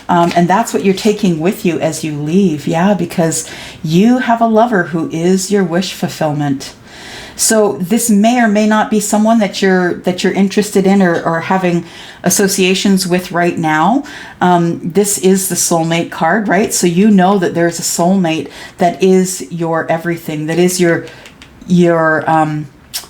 And that's what you're taking with you as you leave. Yeah, because you have a lover who is your wish fulfillment. So this may or may not be someone that you're interested in or having associations with right now. This is the soulmate card, right? So you know that there's a soulmate that is your everything, that is your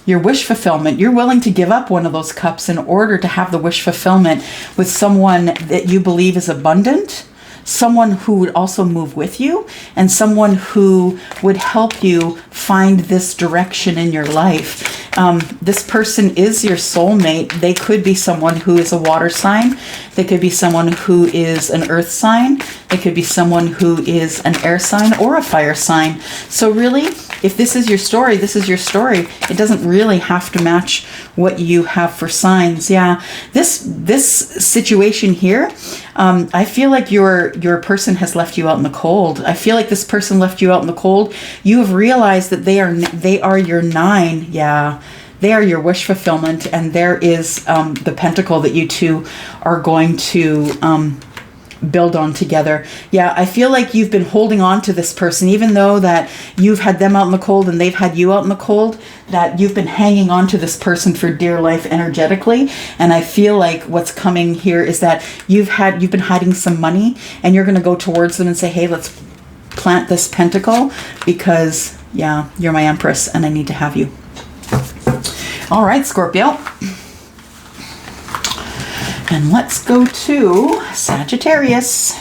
wish fulfillment. You're willing to give up one of those cups in order to have the wish fulfillment with someone that you believe is abundant, someone who would also move with you, and someone who would help you find this direction in your life. This person is your soulmate. They could be someone who is a water sign. They could be someone who is an earth sign. They could be someone who is an air sign or a fire sign. So really, if this is your story, this is your story. It doesn't really have to match what you have for signs. Yeah, this situation here, I feel like your person has left you out in the cold. I feel like this person left you out in the cold. You have realized that they are your 9. Yeah, they are your wish fulfillment, and there is the pentacle that you two are going to build on together. Yeah, I feel like you've been holding on to this person, even though that you've had them out in the cold and they've had you out in the cold, that you've been hanging on to this person for dear life energetically. And I feel like what's coming here is that you've been hiding some money, and you're going to go towards them and say, hey, let's plant this pentacle because, yeah, you're my empress and I need to have you. All right, Scorpio. And let's go to Sagittarius.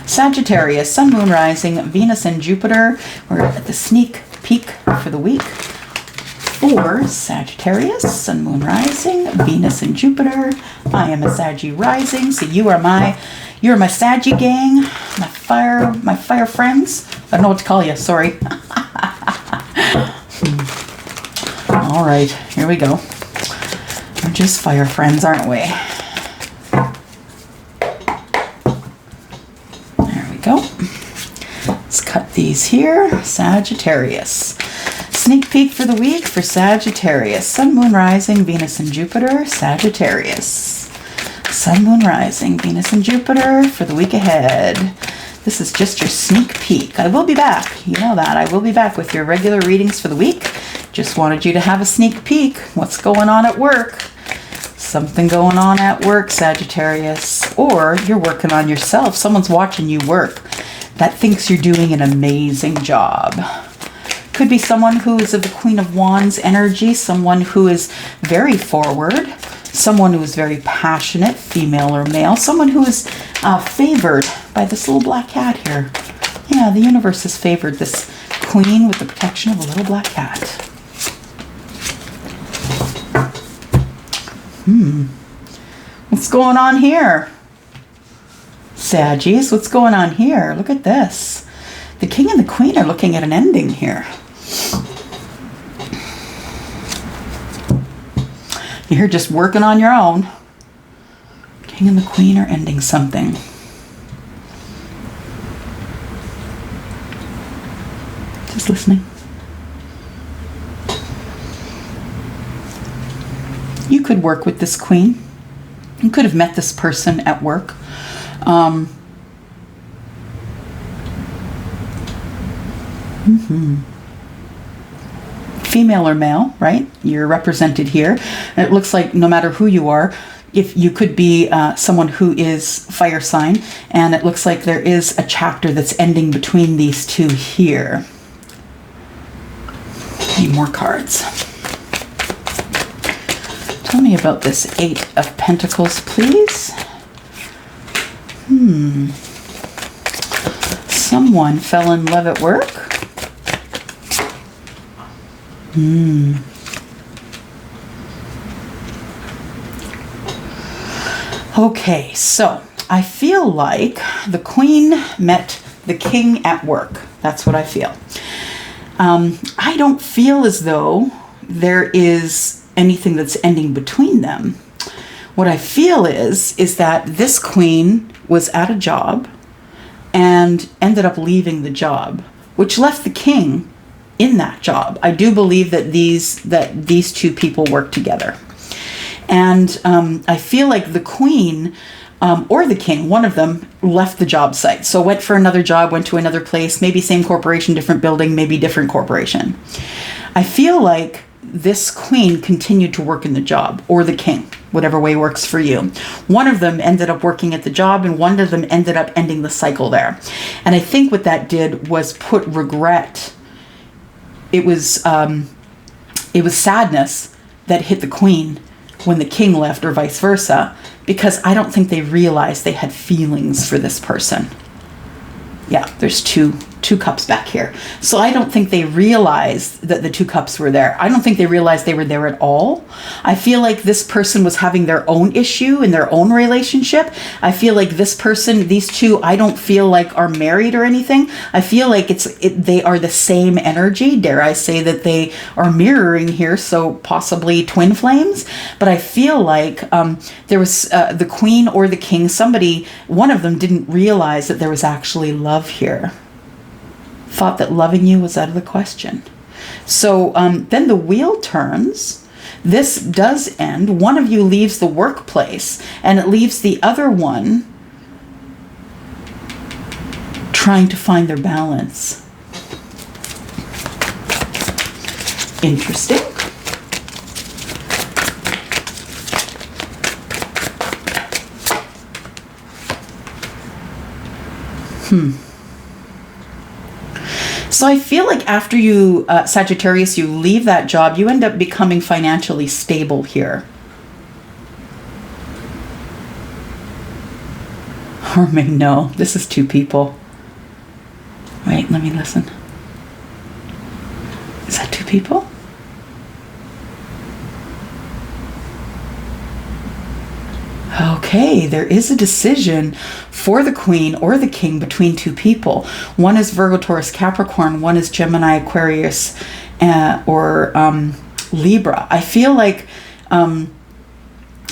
Sagittarius, Sun, Moon, Rising, Venus, and Jupiter. We're at the sneak peek for the week for Sagittarius, Sun, Moon, Rising, Venus, and Jupiter. I am a Saggy rising, so you're my Saggy gang, my fire friends. I don't know what to call you, sorry. All right, here we go. We're just fire friends, aren't we? There we go. Let's cut these here. Sagittarius. Sneak peek for the week for Sagittarius. Sun, Moon, Rising, Venus, and Jupiter. Sagittarius. Sun, Moon, Rising, Venus, and Jupiter for the week ahead. This is just your sneak peek. I will be back. You know that. I will be back with your regular readings for the week. Just wanted you to have a sneak peek. What's going on at work? Something going on at work, Sagittarius. Or you're working on yourself. Someone's watching you work that thinks you're doing an amazing job. Could be someone who is of the Queen of Wands energy, someone who is very forward, someone who is very passionate, female or male, someone who is favored by this little black cat here. Yeah, the universe has favored this queen with the protection of a little black cat. What's going on here? Saggies, what's going on here? Look at this. The king and the queen are looking at an ending here. You're just working on your own. King and the queen are ending something. Just listening. You could work with this queen. You could have met this person at work. Female or male, right? You're represented here. And it looks like no matter who you are, if you could be someone who is fire sign, and it looks like there is a chapter that's ending between these two here. Need more cards. Tell me about this Eight of Pentacles, please. Someone fell in love at work. Okay, so I feel like the queen met the king at work. That's what I feel. I don't feel as though there is anything that's ending between them. What I feel is that this queen was at a job and ended up leaving the job, which left the king in that job. I do believe that these two people work together. And I feel like the queen or the king, one of them, left the job site. So went for another job, went to another place, maybe same corporation, different building, maybe different corporation. I feel like this queen continued to work in the job, or the king, whatever way works for you. One of them ended up working at the job, and one of them ended up ending the cycle there. And I think what that did was put regret. It was sadness that hit the queen when the king left, or vice versa, because I don't think they realized they had feelings for this person. Yeah, there's two cups back here. So I don't think they realized that the two cups were there. I don't think they realized they were there at all. I feel like this person was having their own issue in their own relationship. I feel like this person, these two, I don't feel like are married or anything. I feel like they are the same energy. Dare I say that they are mirroring here, so possibly twin flames. But I feel like there was the queen or the king, one of them didn't realize that there was actually love here. Thought that loving you was out of the question. So then the wheel turns. This does end. One of you leaves the workplace, and it leaves the other one trying to find their balance. Interesting. So I feel like after you, Sagittarius, you leave that job, you end up becoming financially stable here. Or maybe no, this is two people. Wait, let me listen. Is that two people? Okay, there is a decision for the queen or the king between two people. One is Virgo, Taurus, Capricorn. One is Gemini, Aquarius, or Libra. I feel like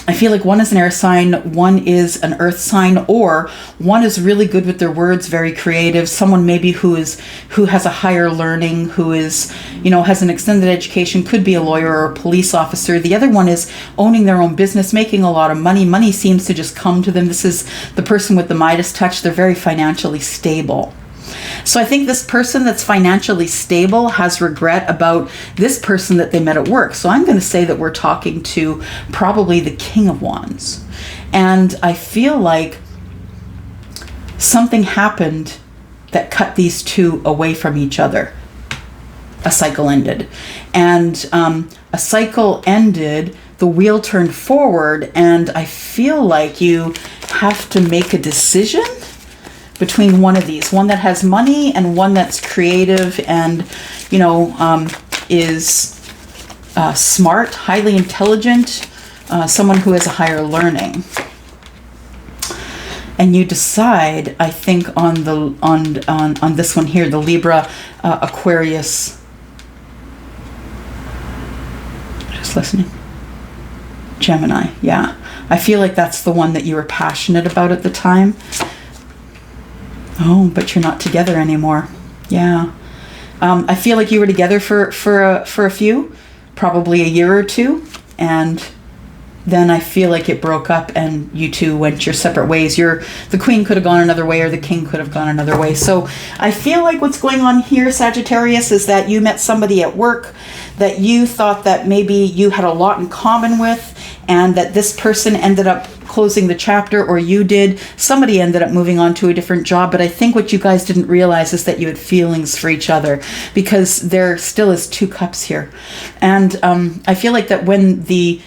I feel like one is an air sign, one is an earth sign, or one is really good with their words, very creative. Someone maybe who has a higher learning, who is, has an extended education, could be a lawyer or a police officer. The other one is owning their own business, making a lot of money. Money seems to just come to them. This is the person with the Midas touch. They're very financially stable. So I think this person that's financially stable has regret about this person that they met at work. So I'm going to say that we're talking to probably the King of Wands. And I feel like something happened that cut these two away from each other. A cycle ended. And a cycle ended, the wheel turned forward, and I feel like you have to make a decision between one of these, one that has money and one that's creative and, is smart, highly intelligent, someone who has a higher learning. And you decide, I think, on this one here, the Libra, Aquarius. Just listening. Gemini, yeah. I feel like that's the one that you were passionate about at the time. Oh, but you're not together anymore. Yeah. I feel like you were together for a few, probably a year or two. And then I feel like it broke up and you two went your separate ways. The Queen could have gone another way or the King could have gone another way. So I feel like what's going on here, Sagittarius, is that you met somebody at work that you thought that maybe you had a lot in common with, and that this person ended up closing the chapter, or you did. Somebody ended up moving on to a different job. But I think what you guys didn't realize is that you had feelings for each other, because there still is 2 cups here. And I feel like that when the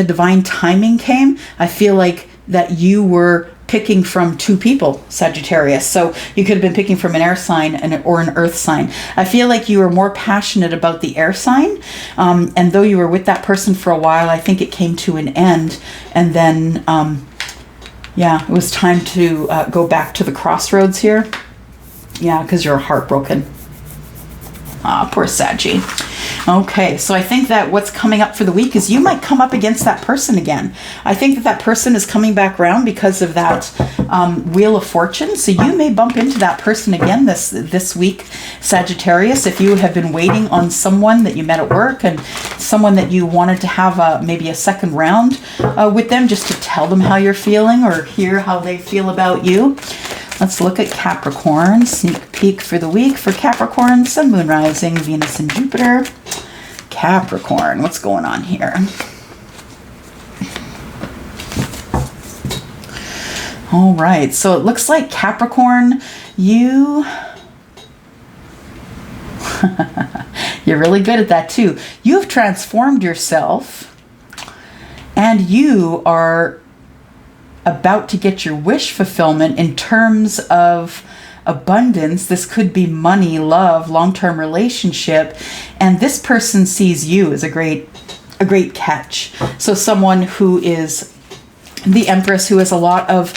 divine timing came, I feel like that you were picking from 2 people, Sagittarius. So you could have been picking from an air sign or an earth sign. I feel like you were more passionate about the air sign. And though you were with that person for a while, I think it came to an end. And then, it was time to go back to the crossroads here. Yeah, because you're heartbroken. Ah, poor Saggy. Okay, so I think that what's coming up for the week is you might come up against that person again. I think that person is coming back around because of that Wheel of Fortune. So you may bump into that person again this week, Sagittarius, if you have been waiting on someone that you met at work and someone that you wanted to have maybe a second round with them, just to tell them how you're feeling or hear how they feel about you. Let's look at Capricorn. Sneak peek for the week for Capricorn, Sun, Moon, Rising, Venus, and Jupiter. Capricorn, what's going on here? All right, so it looks like Capricorn, you're really good at that too. You've transformed yourself and you are about to get your wish fulfillment in terms of abundance. This could be money, love, long-term relationship, and this person sees you as a great catch. So someone who is the Empress, who has a lot of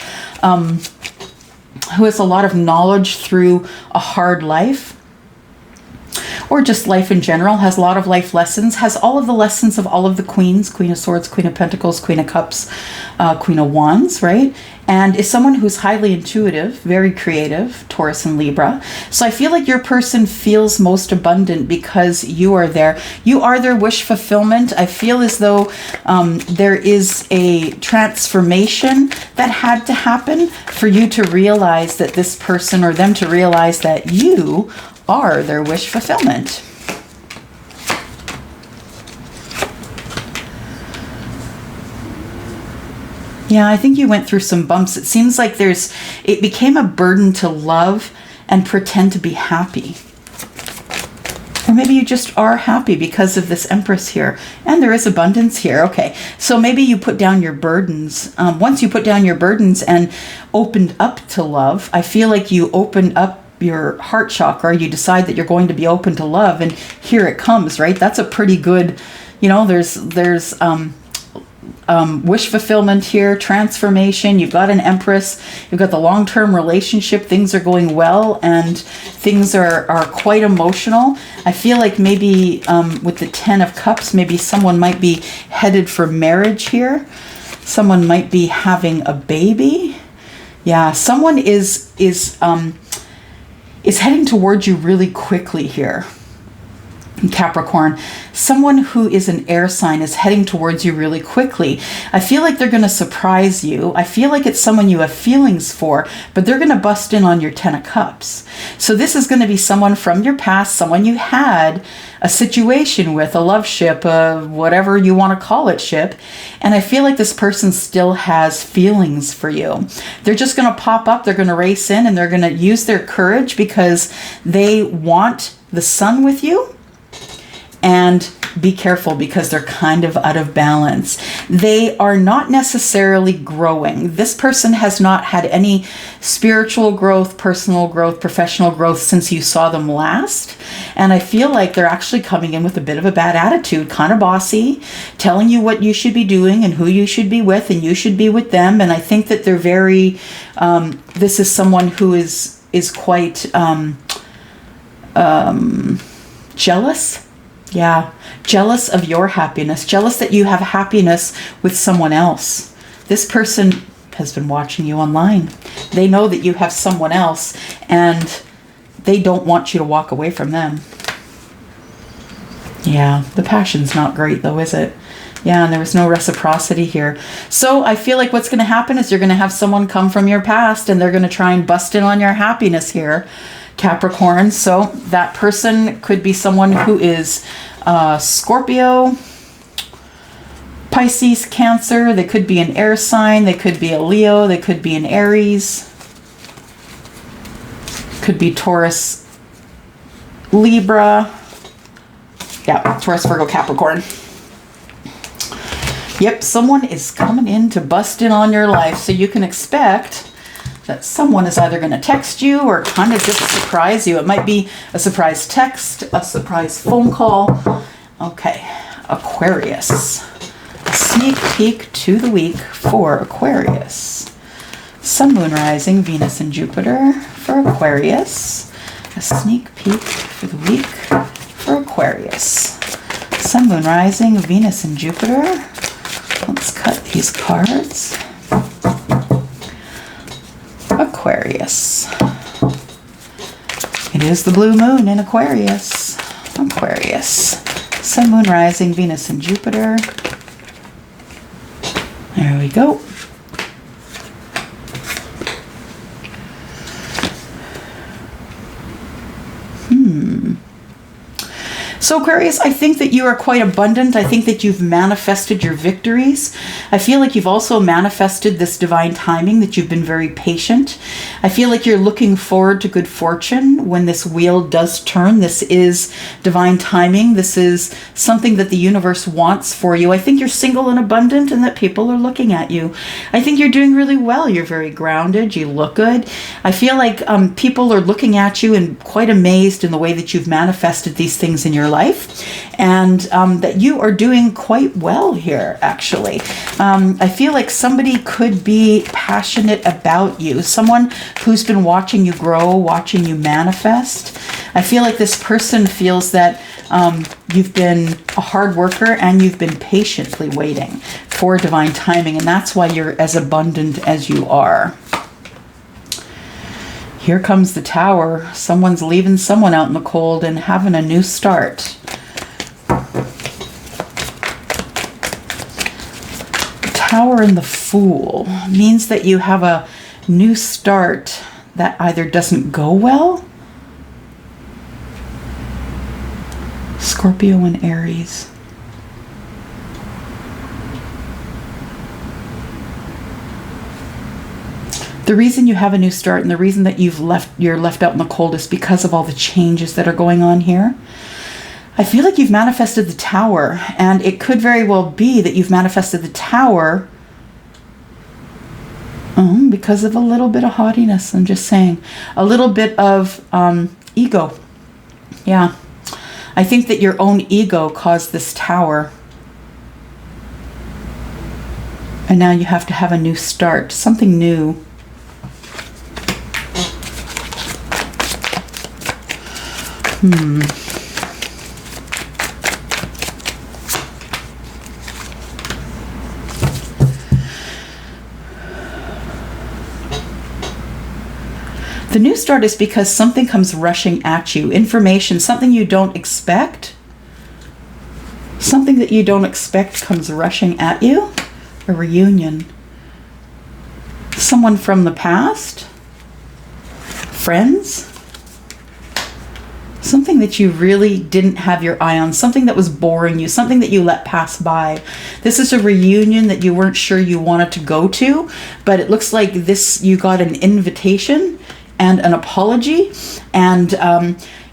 knowledge through a hard life, or just life in general, has a lot of life lessons, has all of the lessons of all of the queens, Queen of Swords, Queen of Pentacles, Queen of Cups, Queen of Wands, right? And is someone who's highly intuitive, very creative, Taurus and Libra. So I feel like your person feels most abundant because you are there. You are their wish fulfillment. I feel as though there is a transformation that had to happen for you to realize that this person, or them to realize that you are their wish fulfillment. Yeah, I think you went through some bumps. It seems like it became a burden to love and pretend to be happy. Or maybe you just are happy because of this Empress here. And there is abundance here. Okay, so maybe you put down your burdens. Once you put down your burdens and opened up to love, I feel like you opened up your heart chakra. You decide that you're going to be open to love, and here it comes, right? That's a pretty good, there's wish fulfillment here, transformation. You've got an Empress, you've got the long-term relationship, things are going well, and things are quite emotional. I feel like maybe with the 10 of Cups, maybe someone might be headed for marriage here. Someone might be having a baby. Yeah, someone is heading towards you really quickly here. Capricorn, someone who is an air sign is heading towards you really quickly. I feel like they're going to surprise you. I feel like it's someone you have feelings for, but they're going to bust in on your 10 of Cups. So this is going to be someone from your past, someone you had a situation with, a love ship, whatever you want to call it, ship. And I feel like this person still has feelings for you. They're just going to pop up, they're going to race in, and they're going to use their courage because they want the sun with you. And be careful because they're kind of out of balance. They are not necessarily growing. This person has not had any spiritual growth, personal growth, professional growth since you saw them last. And I feel like they're actually coming in with a bit of a bad attitude, kind of bossy, telling you what you should be doing and who you should be with, and you should be with them. And I think that they're very, this is someone who is quite jealous. Yeah, jealous of your happiness, jealous that you have happiness with someone else. This person has been watching you online. They know that you have someone else and they don't want you to walk away from them. Yeah, the passion's not great though, is it? Yeah, and there was no reciprocity here. So I feel like what's going to happen is you're going to have someone come from your past and they're going to try and bust in on your happiness here, Capricorn. So that person could be someone who is Scorpio, Pisces, Cancer. They could be an air sign. They could be a Leo. They could be an Aries. Could be Taurus, Libra. Yeah, Taurus, Virgo, Capricorn. Yep, someone is coming in to bust in on your life. So you can expect that someone is either going to text you or kind of just surprise you. It might be a surprise text, a surprise phone call. Okay, Aquarius. A sneak peek to the week for Aquarius. Sun, Moon, Rising, Venus, and Jupiter for Aquarius. A sneak peek for the week for Aquarius. Sun, Moon, Rising, Venus, and Jupiter. Let's cut these cards. Aquarius. It is the blue moon in Aquarius. Aquarius. Sun, Moon, Rising, Venus, and Jupiter. There we go. So Aquarius, I think that you are quite abundant. I think that you've manifested your victories. I feel like you've also manifested this divine timing, that you've been very patient. I feel like you're looking forward to good fortune when this wheel does turn. This is divine timing. This is something that the universe wants for you. I think you're single and abundant and that people are looking at you. I think you're doing really well. You're very grounded. You look good. I feel like people are looking at you and quite amazed in the way that you've manifested these things in your life, and that you are doing quite well here, actually. I feel like somebody could be passionate about you, someone who's been watching you grow, watching you manifest. I feel like this person feels that you've been a hard worker and you've been patiently waiting for divine timing, and that's why you're as abundant as you are. Here comes the Tower. Someone's leaving someone out in the cold and having a new start. The Tower and the Fool means that you have a new start that either doesn't go well. Scorpio and Aries. The reason you have a new start and the reason that you're left out in the cold is because of all the changes that are going on here. I feel like you've manifested the Tower, and it could very well be that you've manifested the Tower because of a little bit of haughtiness. I'm just saying. A little bit of ego. Yeah. I think that your own ego caused this Tower. And now you have to have a new start, something new. The new start is because something comes rushing at you. Information, something you don't expect. Something that you don't expect comes rushing at you. A reunion. Someone from the past. Friends. Something that you really didn't have your eye on. Something that was boring you. Something that you let pass by. This is a reunion that you weren't sure you wanted to go to. But it looks like this, you got an invitation and an apology, and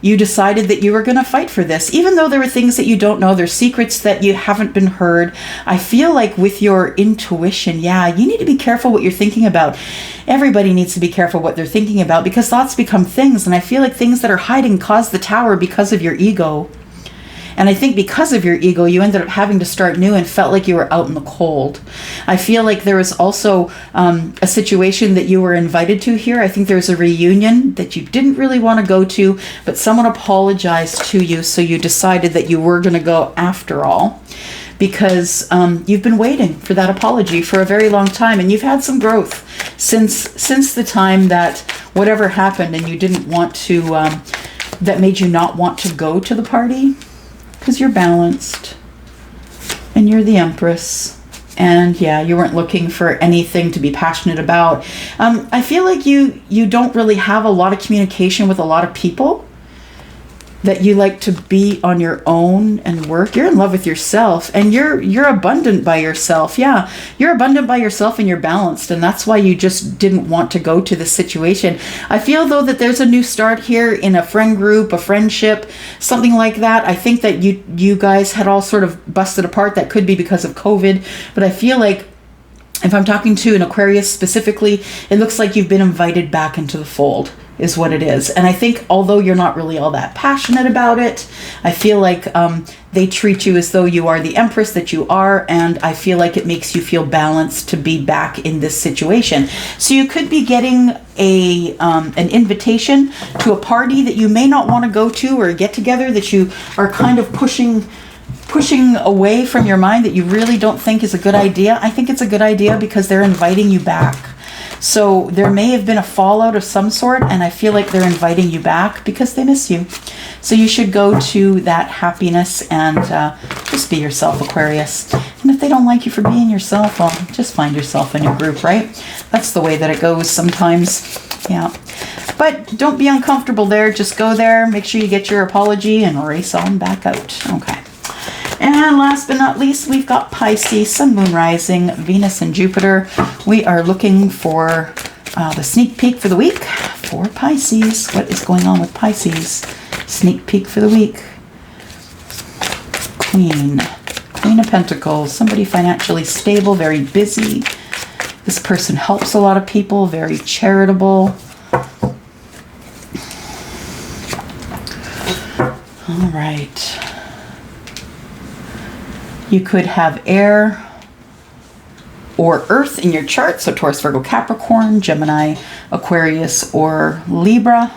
you decided that you were going to fight for this, even though there were things that you don't know, there's secrets that you haven't been heard. I feel like with your intuition, yeah, you need to be careful what you're thinking about. Everybody needs to be careful what they're thinking about, because thoughts become things, and I feel like things that are hiding cause the tower because of your ego. And I think because of your ego, you ended up having to start new and felt like you were out in the cold. I feel like there was also a situation that you were invited to here. I think there's a reunion that you didn't really want to go to, but someone apologized to you, so you decided that you were going to go after all. Because you've been waiting for that apology for a very long time, and you've had some growth since the time that whatever happened and you didn't want to, that made you not want to go to the party. Because you're balanced and you're the Empress, and yeah, you weren't looking for anything to be passionate about. I feel like you don't really have a lot of communication with a lot of people, that you like to be on your own and work. You're in love with yourself, and you're abundant by yourself. Yeah, you're abundant by yourself and you're balanced, and that's why you just didn't want to go to the situation. I feel though that there's a new start here in a friend group, a friendship, something like that. I think that you guys had all sort of busted apart. That could be because of COVID, but I feel like if I'm talking to an Aquarius specifically, it looks like you've been invited back into the fold, is what it is. And I think although you're not really all that passionate about it, I feel like they treat you as though you are the Empress that you are, and I feel like it makes you feel balanced to be back in this situation. So you could be getting an invitation to a party that you may not want to go to, or a get together that you are kind of pushing away from your mind, that you really don't think is a good idea. I think it's a good idea because they're inviting you back. So there may have been a fallout of some sort, and I feel like they're inviting you back because they miss you. So you should go to that happiness and just be yourself, Aquarius. And if they don't like you for being yourself, well, just find yourself in your group, right? That's the way that it goes sometimes. Yeah. But don't be uncomfortable there. Just go there, make sure you get your apology, and race on back out. Okay. And last but not least, we've got Pisces, Sun, Moon, Rising, Venus, and Jupiter. We are looking for the sneak peek for the week for Pisces. What is going on with Pisces? Sneak peek for the week. Queen of Pentacles, somebody financially stable, very busy. This person helps a lot of people, very charitable. All right. You could have air or earth in your chart. So Taurus, Virgo, Capricorn, Gemini, Aquarius, or Libra.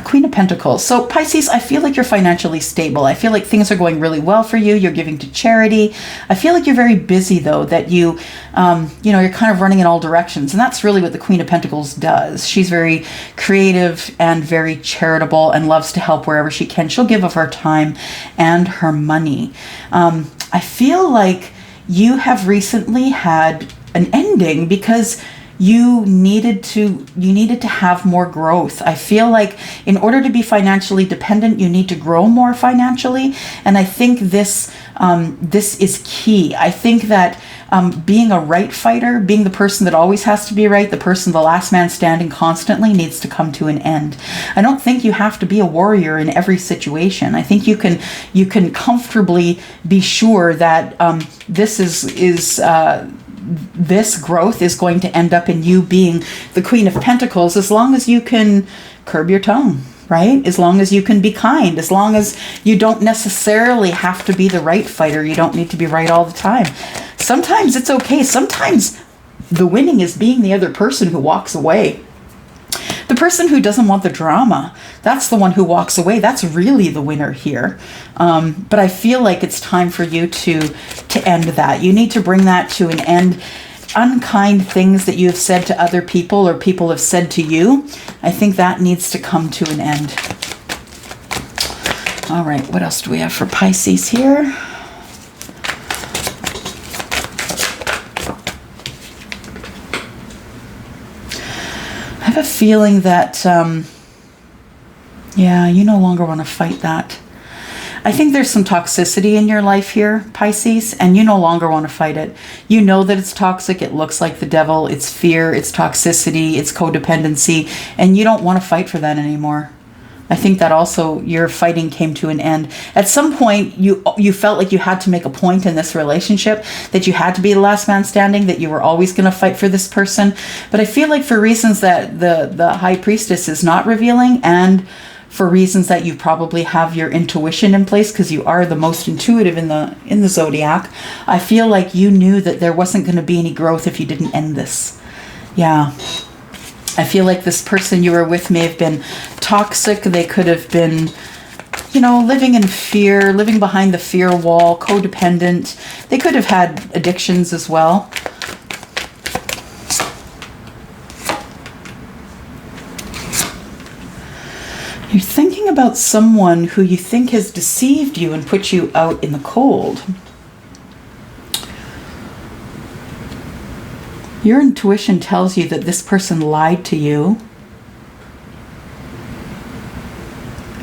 Queen of Pentacles. So Pisces, I feel like you're financially stable. I feel like things are going really well for you. You're giving to charity. I feel like you're very busy though, that you're kind of running in all directions. And that's really what the Queen of Pentacles does. She's very creative and very charitable and loves to help wherever she can. She'll give of her time and her money. I feel like you have recently had an ending because you needed to have more growth. I feel like in order to be financially dependent, you need to grow more financially. And I think this is key. I think that being a right fighter, being the person that always has to be right, the last man standing constantly, needs to come to an end. I don't think you have to be a warrior in every situation. I think you can comfortably be sure that this growth is going to end up in you being the Queen of Pentacles, as long as you can curb your tongue, right? As long as you can be kind, as long as you don't necessarily have to be the right fighter. You don't need to be right all the time. Sometimes it's okay. Sometimes the winning is being the other person who walks away. The person who doesn't want the drama, that's the one who walks away. That's really the winner here. But I feel like it's time for you to end that. You need to bring that to an end. unkind things that you have said to other people or people have said to you, I think that needs to come to an end. All right, what else do we have for Pisces here? I have a feeling that, yeah, you no longer want to fight that. I think there's some toxicity in your life here, Pisces, and you no longer want to fight it. You know that it's toxic. It looks like the devil. It's fear. It's toxicity. It's codependency. And you don't want to fight for that anymore. I think that also your fighting came to an end. At some point, you felt like you had to make a point in this relationship, that you had to be the last man standing, that you were always going to fight for this person. But I feel like for reasons that the High Priestess is not revealing, and for reasons that you probably have your intuition in place because you are the most intuitive in the zodiac, I feel like you knew that there wasn't going to be any growth if you didn't end this. Yeah. I feel like this person you were with may have been toxic. They could have been, you know, living in fear, living behind the fear wall, codependent. They could have had addictions as well. You're thinking about someone who you think has deceived you and put you out in the cold. Your intuition tells you that this person lied to you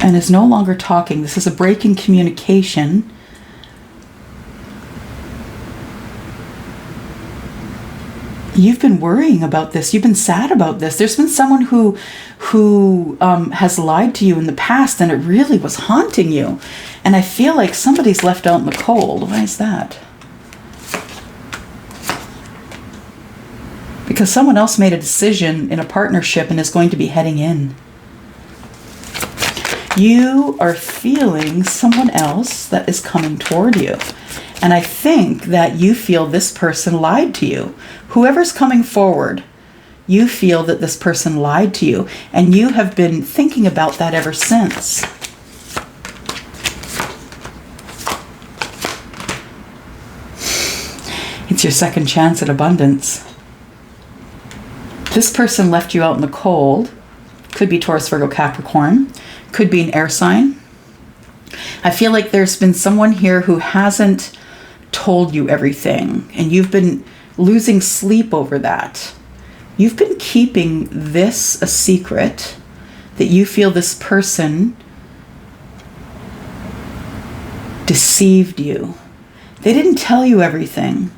and is no longer talking. This is a break in communication. You've been worrying about this. You've been sad about this. There's been someone who has lied to you in the past, and it really was haunting you. And I feel like somebody's left out in the cold. Why is that? Because someone else made a decision in a partnership and is going to be heading in. You are feeling someone else that is coming toward you. And I think that you feel this person lied to you. Whoever's coming forward, you feel that this person lied to you. And you have been thinking about that ever since. It's your second chance at abundance. This person left you out in the cold. Could be Taurus, Virgo, Capricorn. Could be an air sign. I feel like there's been someone here who hasn't told you everything, and you've been losing sleep over that. You've been keeping this a secret, that you feel this person deceived you. They didn't tell you everything.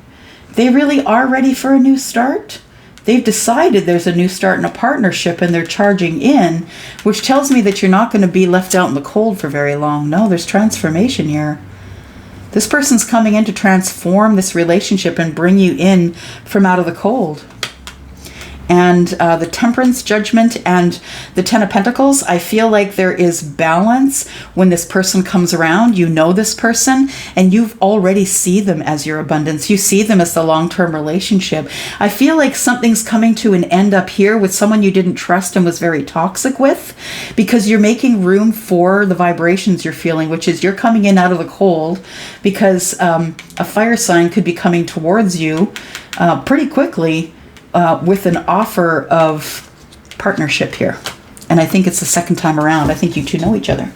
They really are ready for a new start. They've decided there's a new start in a partnership and they're charging in, which tells me that you're not going to be left out in the cold for very long. No, there's transformation here. This person's coming in to transform this relationship and bring you in from out of the cold. And the Temperance, Judgment, and the Ten of Pentacles, I feel like there is balance when this person comes around. You know this person, and you've already see them as your abundance. You see them as the long-term relationship. I feel like something's coming to an end up here with someone you didn't trust and was very toxic with, because you're making room for the vibrations you're feeling, which is you're coming in out of the cold, because a fire sign could be coming towards you pretty quickly, with an offer of partnership here. And I think it's the second time around. I think you two know each other.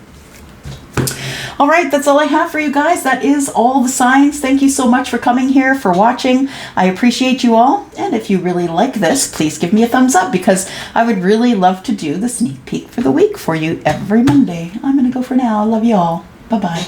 All right, that's all I have for you guys. That is all the signs. Thank you so much for coming here, for watching. I appreciate you all. And if you really like this, please give me a thumbs up, because I would really love to do the sneak peek for the week for you every Monday. I'm going to go for now. I love you all. Bye-bye.